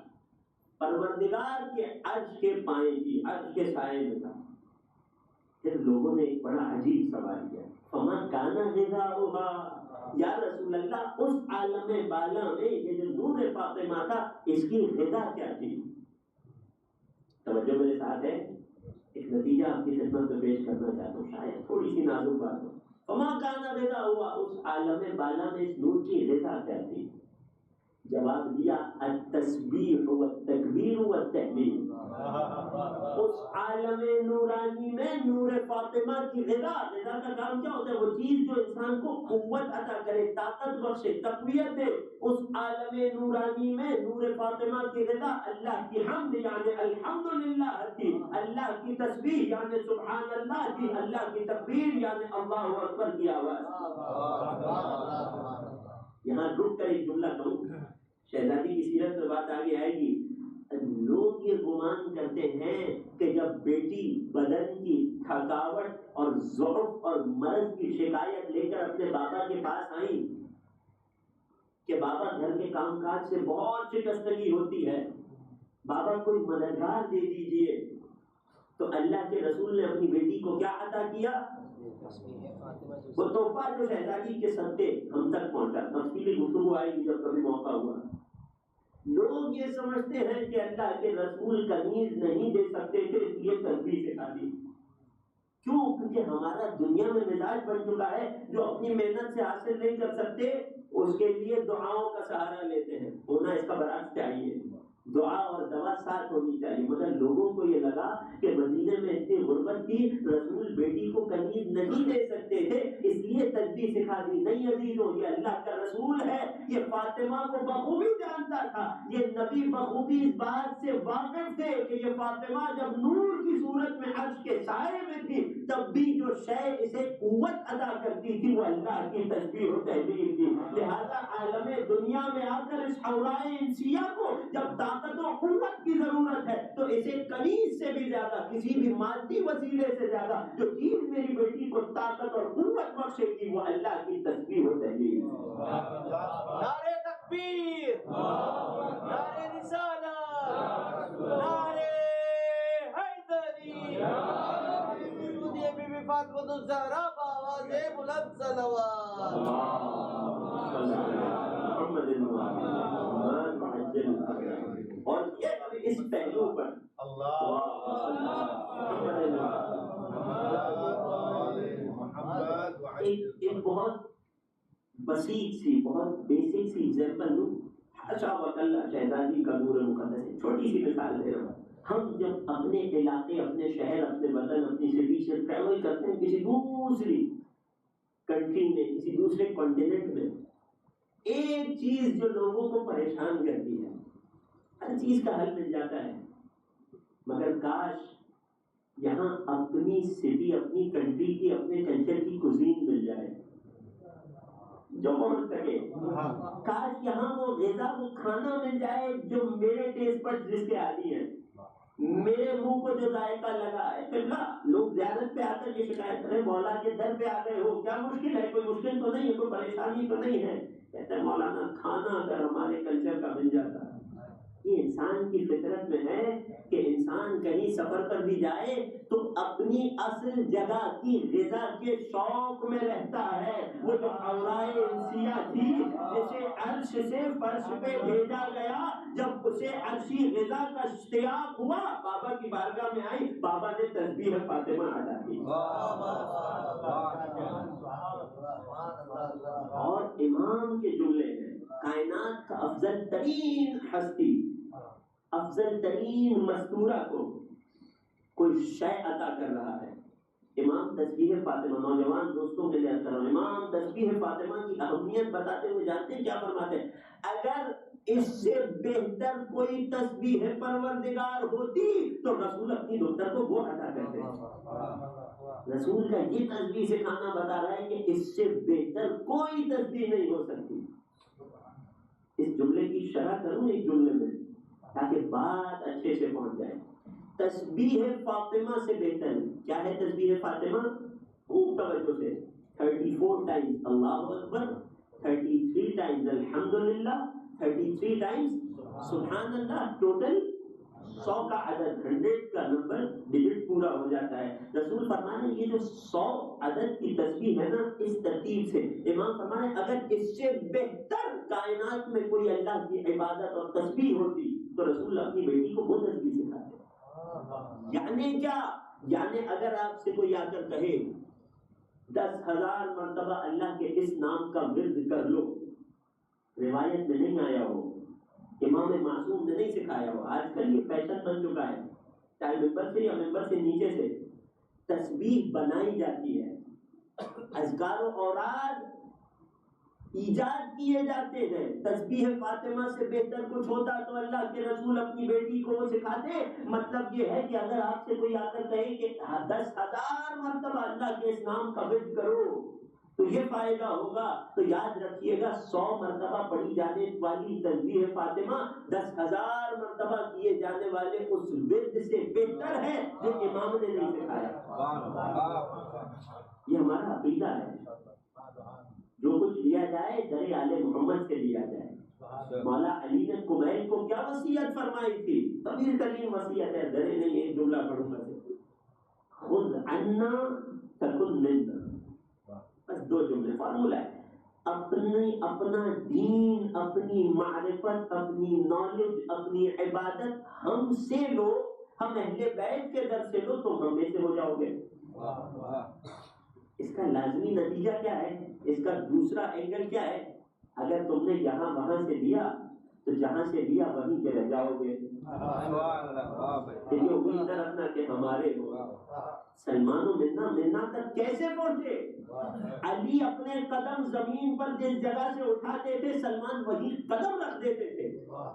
پروردگار کے عرش کے پائیں کی، عرش کے سائے میں تھا۔ پھر لوگوں نے ایک بڑا عجیب سوال کیا، فما کان غذاؤہا، یا رسول اللہ اس عالم بالا میں یہ جو نور فاطمہ تھا اس کی غذا کیا تھی؟ توجہ میرے ساتھ ہے، ایک نتیجہ آپ کی خدمت میں پیش کرنا چاہتا ہوں، شاید تھوڑی سی نازک بات ہو. فما کانا غذا ہوا، اس عالم بالا میں اس نور کی غذا کیا تھی؟ جواب دیا التسبیح والتکبیر والتحلیل. اس عالم نورانی میں نور فاطمہ کی غذا کا کام کیا ہوتا ہے؟ وہ چیز جو انسان کو قوت عطا کرے، طاقت بخشے، تقویت دے. اس عالم نورانی میں نور فاطمہ کی غذا اللہ کی حمد یعنی الحمدللہ تھی، اللہ کی تسبیح یعنی سبحان اللہ تھی، اللہ کی تکبیر یعنی اللہ اکبر کی آواز. یہاں رک کر ایک جملہ کہوں، شہزادی کی سیرت میں بات آگے آئے گی. لوگ یہ گمان کرتے ہیں کہ جب بیٹی بدن کی تھکاوٹ اور ضعف اور مرض کی شکایت لے کر اپنے بابا کے پاس آئیں کہ بابا گھر کے کام کاج سے بہت شکستگی ہوتی ہے، بابا کوئی مددگار دے دیجئے، تو اللہ کے رسول نے اپنی بیٹی کو کیا عطا کیا؟ وہ تحفہ جو شہزادی کے صدقے ہم تک پہنچا. تفصیلی گفتگو آئے گی جب کبھی موقع ہوا. لوگ یہ سمجھتے ہیں کہ اللہ کے رسول کنیز نہیں دے سکتے تھے اس لیے تسبیح سکھا دی. کیوں؟ کیونکہ ہمارا دنیا میں مزاج بن چکا ہے، جو اپنی محنت سے حاصل نہیں کر سکتے اس کے لیے دعاؤں کا سہارا لیتے ہیں. ہونا اس کا برعکس چاہیے، دعا اور دوا ساتھ ہونی چاہیے. مگر لوگوں کو یہ لگا کہ مدینے میں اتنی غربت تھی، رسول بیٹی کو کنیز نہیں دے سکتے تھے اس لیے تسبیح سکھا دی. نہیں عزیزوں، یہ اللہ کا رسول ہے، یہ فاطمہ کو بخوبی جانتا تھا. یہ نبی بخوبی اس بات سے واقف تھے کہ یہ فاطمہ جب نور کی صورت میں عرش کے سائے میں تھی تب بھی جو شے اسے قوت ادا کرتی تھی وہ اللہ کی تسبیح و تحلیل تھی. لہذا عالم دنیا میں آ کر اس حورائے انسیہ کو جب طاقت و قوت کی ضرورت ہے تو اسے کنیز سے بھی زیادہ، کسی بھی مادی وسیلے سے زیادہ جو چیز میری بیٹی کو طاقت اور قوت بخشے گی وہ اللہ کی تسبیح و تحلیل. نعرہ تکبیر، نعرہ رسالت، نعرہ حیدری، بی بی فاطمہ الزہرا بآواز بلند صلوات. اور اس پہلو پر ایک بہت بسیط سی، بہت بیسک سی ایگزامپل لوں. حاشا وکلا شہزادی کا نور مقدس ہے، چھوٹی سی مثال دے رہا ہوں. ہم جب اپنے علاقے، اپنے شہر، اپنے وطن، اپنی سٹی سے ٹریول کرتے ہیں کسی دوسری کنٹری میں، کسی دوسرے کانٹیننٹ میں، ایک چیز جو لوگوں کو پریشان کرتی ہے، ہر چیز کا حل مل جاتا ہے، مگر کاش یہاں اپنی سٹی، اپنی کنٹری کی، اپنے کلچر کی کوزین مل جائے جو پہنچ سکے. کاش یہاں وہ غذا، وہ کھانا مل جائے جو میرے ٹیسٹ پر جس کے عادی ہے، میرے منہ کو جو ذائقہ لگا ہے. قبلہ لوگ زیارت پہ آ کر یہ شکایت کریں مولا کے در پہ آ گئے ہو، کیا مشکل ہے؟ کوئی مشکل تو نہیں ہے، کوئی پریشانی تو نہیں ہے. کہتے ہیں مولانا کھانا اگر ہمارے کلچر کا مل جاتا. یہ انسان کی فطرت میں ہے کہ انسان کہیں سفر پر بھی جائے تو اپنی اصل جگہ کی غذا کے شوق میں رہتا ہے. وہ جو حورائے انسیہ تھی جسے عرش سے فرش پہ بھیجا گیا، جب اسے عرشی غذا کا اشتیاق ہوا بابا کی بارگاہ میں آئی، بابا نے تسبیح فاطمہ ادا کی. اور امام کے جملے میں کائنات کا افضل ترین ہستی، افضل ترین مستورہ کو کوئی شے عطا کر رہا ہے. امام تسبیح فاطمہ، نوجوان دوستوں کے لیے اثر، امام تسبیح فاطمہ کی اہمیت بتاتے ہوئے جانتے ہیں کیا فرماتے ہیں؟ اگر اس سے بہتر کوئی تسبیح پروردگار ہوتی تو رسول اپنی دختر کو وہ عطا کرتے. رسول کا یہ تسبیح سکھانا بتا رہا ہے کہ اس سے بہتر کوئی تسبیح نہیں ہو سکتی. اس جملے کی شرح کروں ایک جملے میں تاکہ بات اچھے سے پہنچ جائے. تسبیح فاطمہ سے بہتر کیا ہے؟ تسبیح فاطمہ خوب توجہ سے 34 ٹائمز اللہ اکبر، 33 ٹائمز الحمدللہ، 33 ٹائمز سبحان اللہ، ٹوٹل 100 کا عدد، 100 کا نمبر ڈیجٹ پورا ہو جاتا ہے. رسول فرمانے یہ جو 100 عدد کی تسبیح ہے نا، اس ترتیب سے امام فرمانے اگر اس سے بہتر کائنات میں کوئی اللہ کی عبادت اور تسبیح ہوتی تو رسول اپنی بیٹی کو وہ تسبیح سکھاتے. یعنی کیا؟ یعنی اگر آپ سے کوئی آ کر کہے 10,000 مرتبہ اللہ کے اس نام کا ورد کر لو، روایت میں نہیں آیا ہو، امام معصوم نے نہیں سکھایا ہو، آج کل یہ فیشن بن چکا ہے، چاہے ممبر سے یا ممبر سے نیچے سے تسبیح بنائی جاتی ہے، اذکار و اوراد ایجاد کیے جاتے ہیں۔ تسبیح فاطمہ سے بہتر کچھ ہوتا تو اللہ کے رسول اپنی بیٹی کو وہ سکھاتے۔ مطلب یہ ہے کہ اگر آپ سے کوئی آ کر کہے کہ 10,000 مرتبہ اللہ کے اس نام کا ورد کرو تو یہ فائدہ ہوگا، تو یاد رکھیے گا 100 مرتبہ پڑھی جانے والی تسبیح فاطمہ 10,000 مرتبہ کیے جانے والے اس ورد سے بہتر ہے جو امام نے نہیں سکھایا۔ یہ ہمارا عقیدہ ہے، جو کچھ لیا جائے در آل محمد سے لیا جائے۔ مولا علی نے کمیل کو کیا وصیت فرمائی تھی؟ طویل ترین وصیت ہے، درے نہیں، ایک جملہ پڑھوں گا، خذ عنا تکن منا، بس 2 جملے، فارمولہ ہے، اپنا دین، اپنی معرفت، اپنی نالج، اپنی عبادت ہم سے لو، ہم اہل بیت کے در سے لو تو ہم میں سے ہو جاؤ گے۔ اس کا لازمی نتیجہ کیا ہے؟ اس کا دوسرا اینگل کیا ہے؟ اگر تم نے یہاں وہاں سے لیا تو جہاں سے لیا وہیں کے رہ جاؤ گے۔ یہ امید نہ رکھنا کہ ہمارے ہو۔ سلمان و منا تک کیسے پہنچے؟ علی اپنے قدم زمین پر جس جگہ سے اٹھاتے تھے سلمان وہی قدم رکھ دیتے تھے۔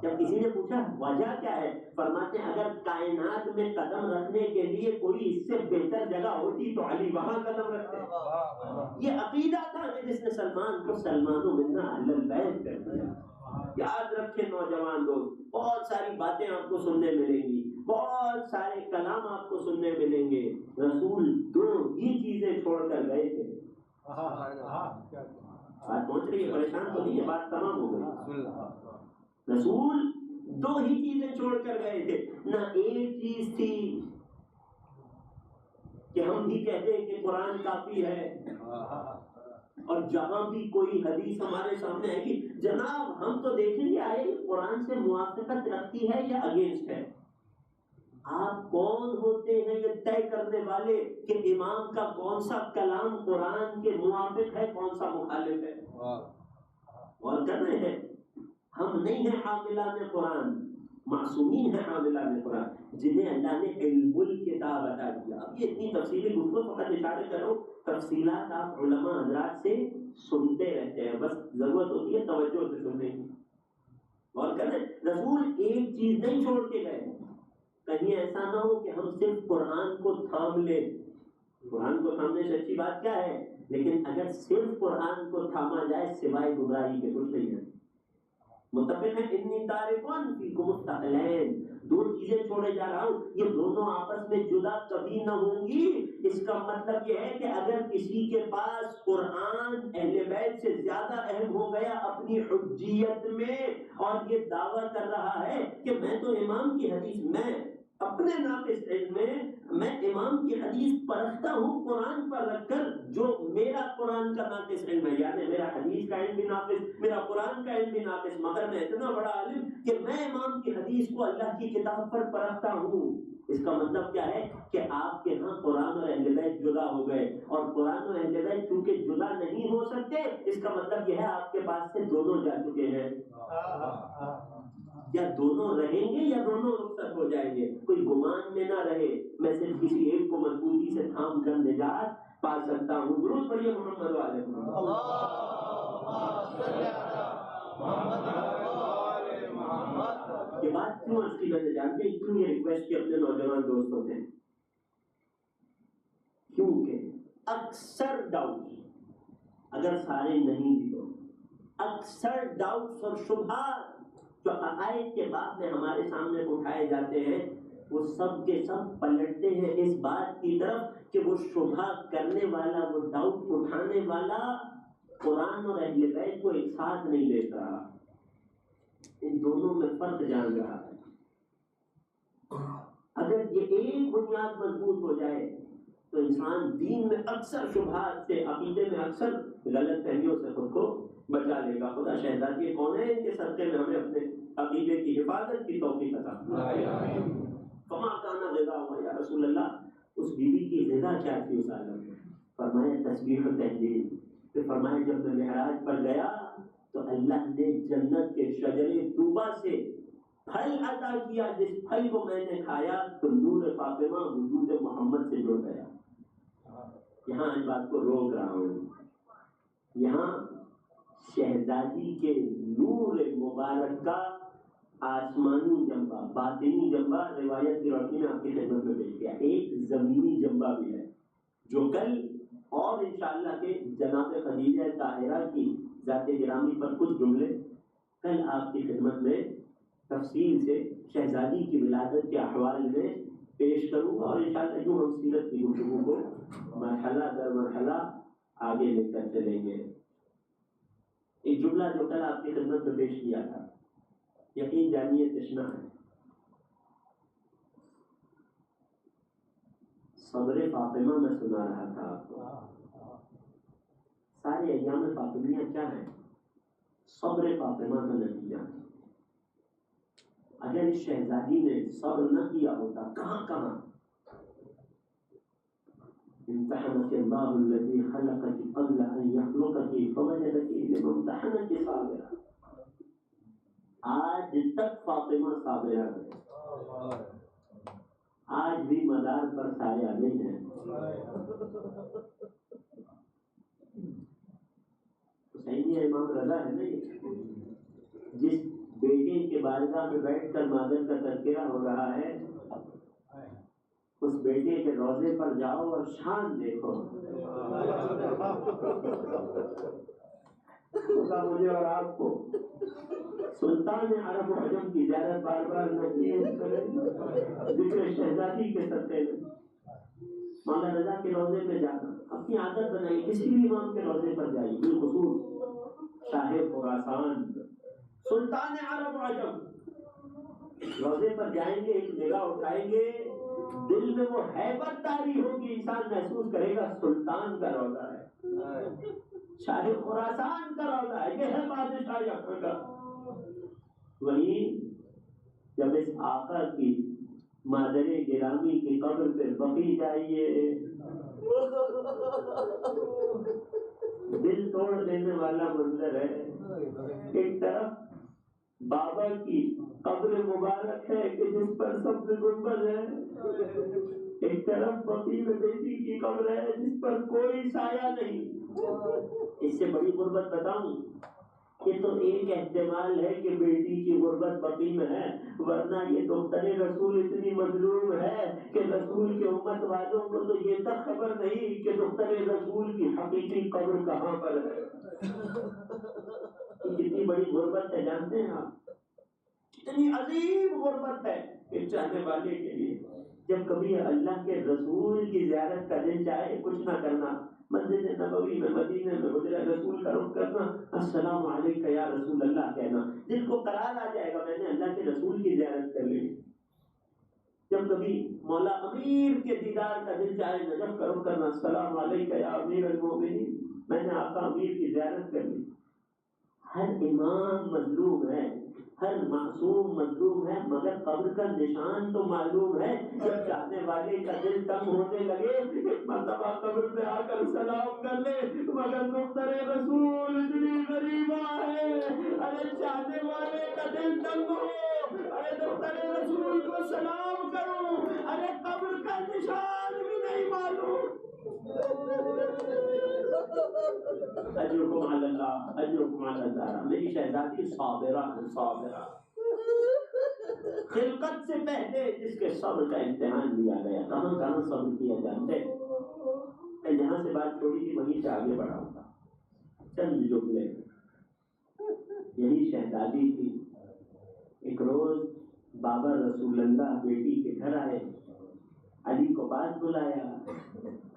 جب کسی نے پوچھا وجہ کیا ہے، فرماتے ہیں اگر کائنات میں قدم رکھنے کے لیے کوئی اس سے بہتر جگہ ہوتی تو علی وہاں قدم رکھتے۔ یہ عقیدہ تھا کہ جس نے سلمان کو سلمان و منا اہل البیت کر دیا۔ یاد رکھیں نوجوان دوست، بہت ساری باتیں آپ کو سننے ملیں گی، بہت سارے کلام آپ کو سننے ملیں گے۔ رسول 2 ہی چیزیں چھوڑ کر گئے تھے۔ بات پہنچ رہی ہے، پریشان تو نہیں ہے، بات تمام ہو گئی۔ رسول 2 ہی چیزیں چھوڑ کر گئے تھے، نہ ایک چیز تھی کہ ہم بھی کہتے ہیں کہ قرآن کافی ہے، اور جہاں بھی کوئی حدیث ہمارے سامنے آئے گی جناب ہم تو دیکھیں گے آئے قرآن سے موافقت رکھتی ہے یا اگینسٹ ہے۔ آپ کون ہوتے ہیں یہ طے کرنے والے کہ امام کا کون سا کلام قرآن کے موافق ہے، کون سا مخالف ہے؟ اور کر رہے ہیں، ہم نہیں ہیں حاملان قرآن، معصومین ہیں حاملان قرآن جنہیں اللہ نے علم الکتاب عطا کیا۔ اب یہ اتنی تفصیلی گفتگو فقط اشارے کرو، تفصیلات آپ علماء حضرات سے سنتے رہتے ہیں، بس ضرورت ہوتی ہے توجہ سے سننے کی۔ اور کر رہے رسول ایک چیز نہیں چھوڑ کے گئے، کہیں ایسا نہ ہو کہ ہم صرف قرآن کو تھام لیں۔ قرآن کو تھامنے سے اچھی بات کیا ہے، لیکن اگر صرف قرآن کو تھاما جائے سوائے گمراہی کے کچھ نہیں ہے۔ متفق ہے انی تارکون فیکم الثقلین، 2 چیزیں چھوڑے جا رہا ہوں، یہ دونوں آپس میں جدا کبھی نہ ہوں گی۔ اس کا مطلب یہ ہے کہ اگر کسی کے پاس قرآن اہل بیت سے زیادہ اہم ہو گیا اپنی حجیت میں اور یہ دعویٰ کر رہا ہے کہ میں تو امام کی حدیث، میں اپنے ناقص علم میں امام کی حدیث پرکھتا ہوں قرآن پر رکھ کر، جو میرا قرآن کا ناقص علم ہے، یعنی میرا حدیث کا علم بھی ناقص، میرا قرآن کا علم بھی ناقص، مگر میں اتنا بڑا عالم کہ میں امام کی حدیث کو اللہ کی کتاب پر پرکھتا ہوں۔ اس کا مطلب کیا ہے کہ آپ کے ہاں قرآن اور اہل بیت جدا ہو گئے، اور قرآن اور اہل بیت چونکہ جدا نہیں ہو سکتے، اس کا مطلب یہ ہے آپ کے پاس سے دونوں جا چکے ہیں، یا دونوں رہیں گے یا دونوں رخصت ہو جائیں گے۔ کوئی گمان میں نہ رہے میں صرف کسی ایک کو مضبوطی سے تھام کر نجات پا سکتا ہوں۔ درود پڑھیے محمد والے محمد۔ یہ بات کیوں عرض کی میں جانتے ہیں، کیوں یہ ریکویسٹ کی اپنے نوجوان دوستوں نے؟ کیونکہ اکثر ڈاؤٹ، اگر سارے نہیں بھی تو اکثر ڈاؤٹس اور شبہات جو عقائد کے باب میں ہمارے سامنے اٹھائے جاتے ہیں وہ سب کے سب پلٹتے ہیں اس بات کی طرف کہ وہ شبہ کرنے والا، وہ ڈاؤٹ اٹھانے والا قرآن اور اہل بیت کو ایک ساتھ نہیں دیکھ رہا، ان دونوں میں فرق جان رہا ہے۔ اگر یہ ایک بنیاد مضبوط ہو جائے تو انسان دین میں اکثر شبہات سے، عقیدے میں اکثر غلط فہمیوں سے خود کو بچا لے گا۔ خدا شہزادی کون ہے ان کے صدقے میں ہمیں اپنے عقیدے کی حفاظت کی توفیق عطا فرمائے۔ فما کان غذا یا رسول اللہ، اس بیوی کی غذا کیا تھی اس عالم میں؟ فرمایا تسبیح و تحلیل. پھر فرمایا جب میں معراج پر گیا تو اللہ نے جنت کے شجر طوبہ سے پھل عطا کیا، جس پھل کو میں نے کھایا تو نور فاطمہ وجود محمد سے جڑ گیا. یہاں اس بات کو روک رہا ہوں، یہاں شہزادی کے نور مبارک کا آسمانی جنبہ، باطنی جنبہ روایت کی روشنی میں آپ کی خدمت میں پیش کیا. ایک زمینی جنبہ بھی ہے جو کل اور انشاءاللہ کہ جناب خدیجہ طاہرہ کی ذات گرامی پر کچھ جملے کل آپ کی خدمت میں تفصیل سے شہزادی کی ولادت کے احوال میں پیش کروں گا، اور انشاءاللہ یوں ہم سیرت کی گفتگو کو مرحلہ در مرحلہ آگے لے کر چلیں گے. ایک جملہ جو کل آپ کی خدمت میں پیش کیا تھا یقین جانیے تشنا ہے. صبر فاطمہ میں سنا رہا تھا آپ کو. سارے ایام فاطمیہ کیا ہے؟ صبر فاطمہ کا نتیجہ ہے. اگر اس شہزادی نے صبر نہ کیا ہوتا کہاں کہاں امتحنك الله الذي خلقك قبل ان يخلقك فوجدك لممتحنك صابرا. آج تک فاطمہ صابرہ ہے، آج بھی مدار پر سایہ نہیں ہے. حسینی امام رضا ہے نا، جس بیٹے کے بارگاہ میں بیٹھ کر مادر کا تذکرہ ہو رہا ہے، اس بیٹے کے روضے پر جاؤ اور شان دیکھو. مجھے اور آپ کو سلطان عرب و عجم کی زیارت بار بار نصیب کرے، ذکر شہزادی کے صدقے میں مولا رضا کے روضے میں جانا اپنی عادت بنائی. کسی بھی امام کے روضے پر جائیے، بالخصوص شاہ خراسان سلطان عرب و عجم روضے پر جائیں گے، ایک نگاہ اٹھائیں گے، دل میں وہ ہیبت طاری ہوگی، انسان محسوس کرے گا سلطان کا روضہ ہے، شاہ خراسان کا روضہ ہے، یہ ہے بادشاہ یحییٰ کا. وہیں جب اس آقا کی مادر گرامی کی قبر پہ بقی جائیے، دل توڑ دینے والا منظر ہے. ایک طرف بابا کی قبر مبارک ہے کہ جس پر سبز گنبد ہے، ایک طرف بقی میں بیٹی کی قبر ہے جس پر کوئی سایہ نہیں. اس سے بڑی غربت بتاؤں، یہ تو ایک احتمال ہے کہ بیٹی کی غربت بقی میں ہے، ورنہ یہ دختر رسول اتنی مظلوم ہے کہ رسول کے امت والوں کو تو یہ تک خبر نہیں کہ دختر رسول کی حقیقی قبر کہاں پر ہے. کتنی بڑی غربت ہے جانتے ہیں آپ؟ کتنی عظیم غربت ہے ایک چاہنے والے کے لیے. جب کبھی اللہ کے رسول کی زیارت کا دل چاہے کچھ نہ کرنا، مسجد نبوی میں مدینے میں حجرہ رسول کا رخ کرنا، السلام علیکم یا رسول اللہ کہنا، دل کو قرار آ جائے گا میں نے اللہ کے رسول کی زیارت کر لی. جب کبھی مولا امیر کے دیدار کا دل چاہے نجف کا رخ کرنا، السلام علیکم یا امیر المومنین، میں نے آقا امیر کی زیارت کر لی. ہر امام مظلوم ہے، ہر معصوم مظلوم ہے، مگر قبر کا نشان تو معلوم ہے. جب چاہنے والے کا دل تنگ ہونے لگے ایک مرتبہ قبر پہ آ کر سلام کر لے، مگر دختر رسول اتنی غریبہ ہے. ارے چاہنے والے کا دل تنگ ہو، ارے دختر رسول کو سلام کروں، ارے قبر کا نشان بھی نہیں معلوم. اجرکم علی اللہ، اجرکم علی اللہ. میری شہزادی صابرہ ہے، صابرہ. خلقت سے پہلے جس کے صبر کا امتحان لیا گیا، کہاں کہاں صبر کیا جانتے. میں جہاں سے بات چھوڑی تھی وہیں سے آگے بڑھاؤں گا. چند جملے. یہی شہزادی تھی. ایک روز بابا رسول اللہ بیٹی کے گھر آئے، علی کو پاس بلایا.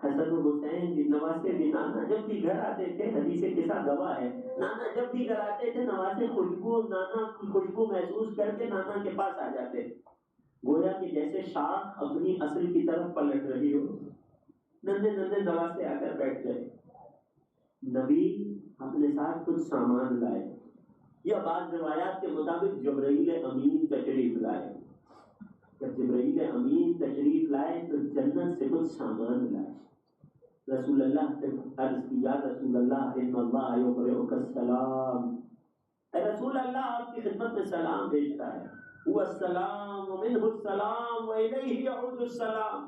حسن و حسین بھی نواسے بھی نانا جب بھی گھر آتے تھے، حدیث قصہ گواہ ہے، نانا جب بھی گھر آتے تھے نواسے نانا کی خوشبو محسوس کر کے نانا کے پاس آ جاتے، گویا کہ جیسے شاخ اپنی اصل کی طرف پلٹ رہی ہو. نندے نندے نواسے آ کر بیٹھ گئے. نبی اپنے ساتھ کچھ سامان لائے، یا بعض روایات کے مطابق جبرائیل امین تشریف لائے. جب جبرائیل امین تشریف لائے تو جنت سے کچھ سامان لائے. رسول اللہ سے عرض کی یا رسول اللہ ان اللہ یقرئک السلام، اے رسول اللہ آپ کی خدمت میں سلام بھیجتا ہے. هو السلام ومنه السلام وإلیہ یعود السلام.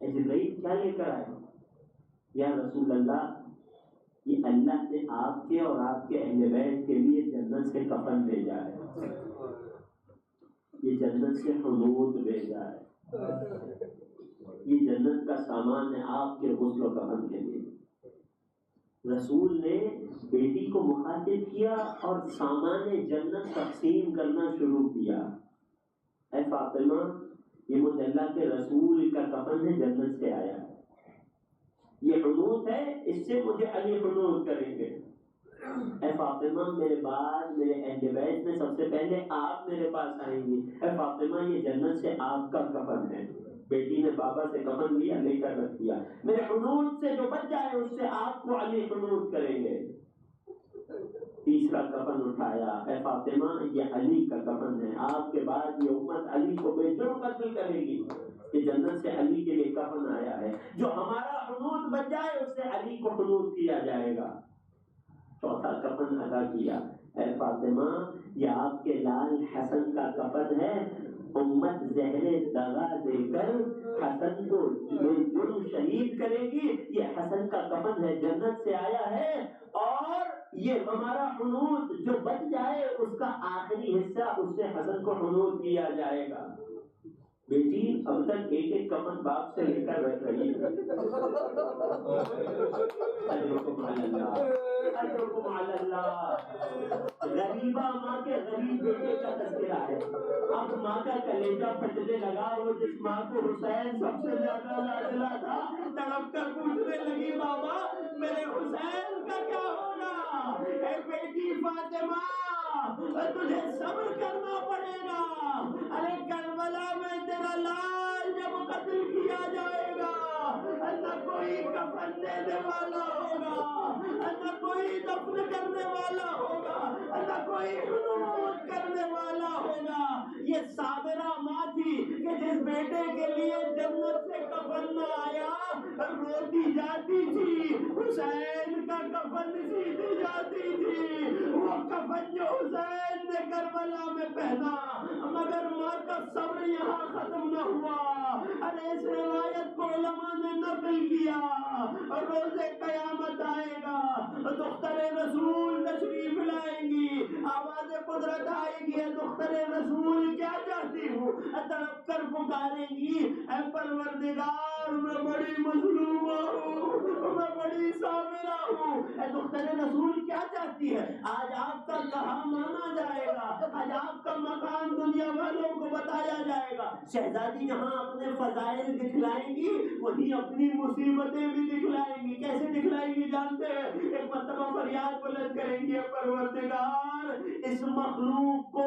اے جبرائیل کیا لے کر آئے؟ یا رسول اللہ یہ اللہ نے آپ کے اور آپ کے اہل بیت کے لیے جنت سے کفن بھیجا ہے، یہ جنت سے حنوط بھیجا ہے، یہ جنت کا سامان ہے آپ کے غسل و کفن کے لیے. رسول نے بیٹی کو مخاطب کیا اور سامان جنت تقسیم کرنا شروع کیا. اے فاطمہ یہ مجھ اللہ کے رسول کا کفن ہے، جنت سے آیا ہے، یہ حنوط ہے، اس سے مجھے علی حنوط کریں گے. اے فاطمہ میرے بعد میرے اہل بیت میں سب سے پہلے آپ میرے پاس آئیں گی. اے فاطمہ یہ جنت سے آپ کا کفن ہے. بیٹی نے بابا سے کفن لیا، لے کر رکھ دیا. میرے حنوط سے جو بچ جائے اس سے آپ کو علی حنوط کریں گے. تیسرا کفن اٹھایا، اے فاطمہ یہ علی کا کفن ہے، آپ کے بعد یہ امت علی کو بے جرم قتل کرے گی. کہ جنت سے علی کے لیے کفن آیا ہے، جو ہمارا حنوط بچ جائے اس سے علی کو حنوط کیا جائے گا. چوتھا کفن ادا کیا، اے فاطمہ یہ آپ کے لال حسن کا کفن ہے، امت زہر دغا دے کر حسن کو جرم شہید کرے گی. یہ حسن کا کفن ہے، جنت سے آیا ہے، اور یہ ہمارا حنوط جو بچ جائے اس کا آخری حصہ اس سے حسن کو حنوط کیا جائے گا. بیٹی اب تک ایک ایک کفن باپ سے لے کر بیٹھ رہی ہے. اجرکم علی اللہ، اجرکم علی اللہ. غریبہ ماں کے غریب بیٹے کا تذکرہ ہے. اب ماں کا کلیجہ پھٹنے لگا. وہ جس ماں کو حسین سب سے زیادہ لاڈلا تھا تڑپ کر پوچھنے لگی بابا میرے حسین کا کیا ہوگا؟ اے بیٹی فاطمہ تجھے صبر کرنا پڑے گا. ارے کربلا میں تیرا لال جب قتل کیا جائے گا نہ کوئی کفن دینے والا ہوگا، نہ کوئی دفن کرنے والا ہوگا، نہ کوئی حنوط کرنے والا ہوگا. یہ صابرہ ماں تھی کہ جس بیٹے کے لیے جنت سے کفن نہ آیا روتی جاتی تھی، حسین کا کفن سیدھی جاتی تھی. وہ کفن جو حسین نے کربلا میں پہنا، مگر ماں کا صبر یہاں ختم نہ ہوا. ارے اس روایت کو علماء نے نقل کیا. روز قیامت آئے گا، دختر رسول تشریف لائیں گی، آواز قدرت آئے گی، دختر رسول کیا چاہتی ہوں؟ تڑپ کر پکاریں گی اے پروردگار میں بڑی مظلومہ ہوں، میں بڑی صابرہ ہوں. اے دختر رسول کیا چاہتی ہے؟ آج آپ کا کہا مانا جائے گا، آج آپ کا مقام دنیا والوں کو بتایا جائے گا. شہزادی یہاں اپنے فضائل دکھلائیں گی، وہی اپنی مصیبتیں بھی دکھلائیں گی. کیسے دکھلائیں گی جانتے ہیں؟ ایک مرتبہ فریاد بلند کریں گی پروردگار اس مخلوق کو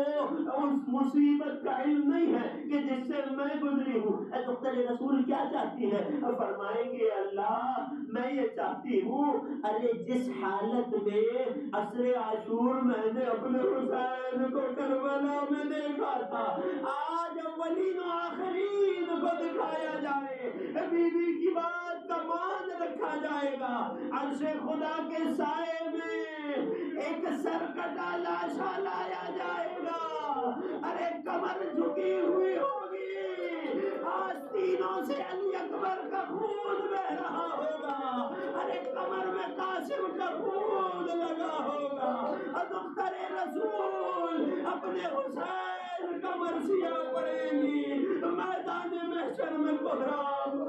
اس مصیبت کا علم نہیں ہے کہ جس سے میں گزری ہوں. اے دختر رسول کیا چاہتی ہے؟ فرمائیں گے اللہ میں یہ چاہتی ہوں ارے جس حالت میں عصر عاشور میں نے اپنے حسین کو کربلا میں دیکھا تھا آج اولین و آخرین کو دکھایا جائے. بی بی کی بات کا مان رکھا جائے گا. عرش خدا کے سائے میں ایک سرکٹا لاشا لایا جائے گا. ارے کمر جھکی ہوئی ہوگی، آستینوں سے علی اکبر کا خون بہ رہا ہوگا. ارے کمر میں قاسم کا خون لگا ہوگا. دختر رسول اپنے حسین کا مرثیہ پڑھیں گی میدان محشر میں کوہرام.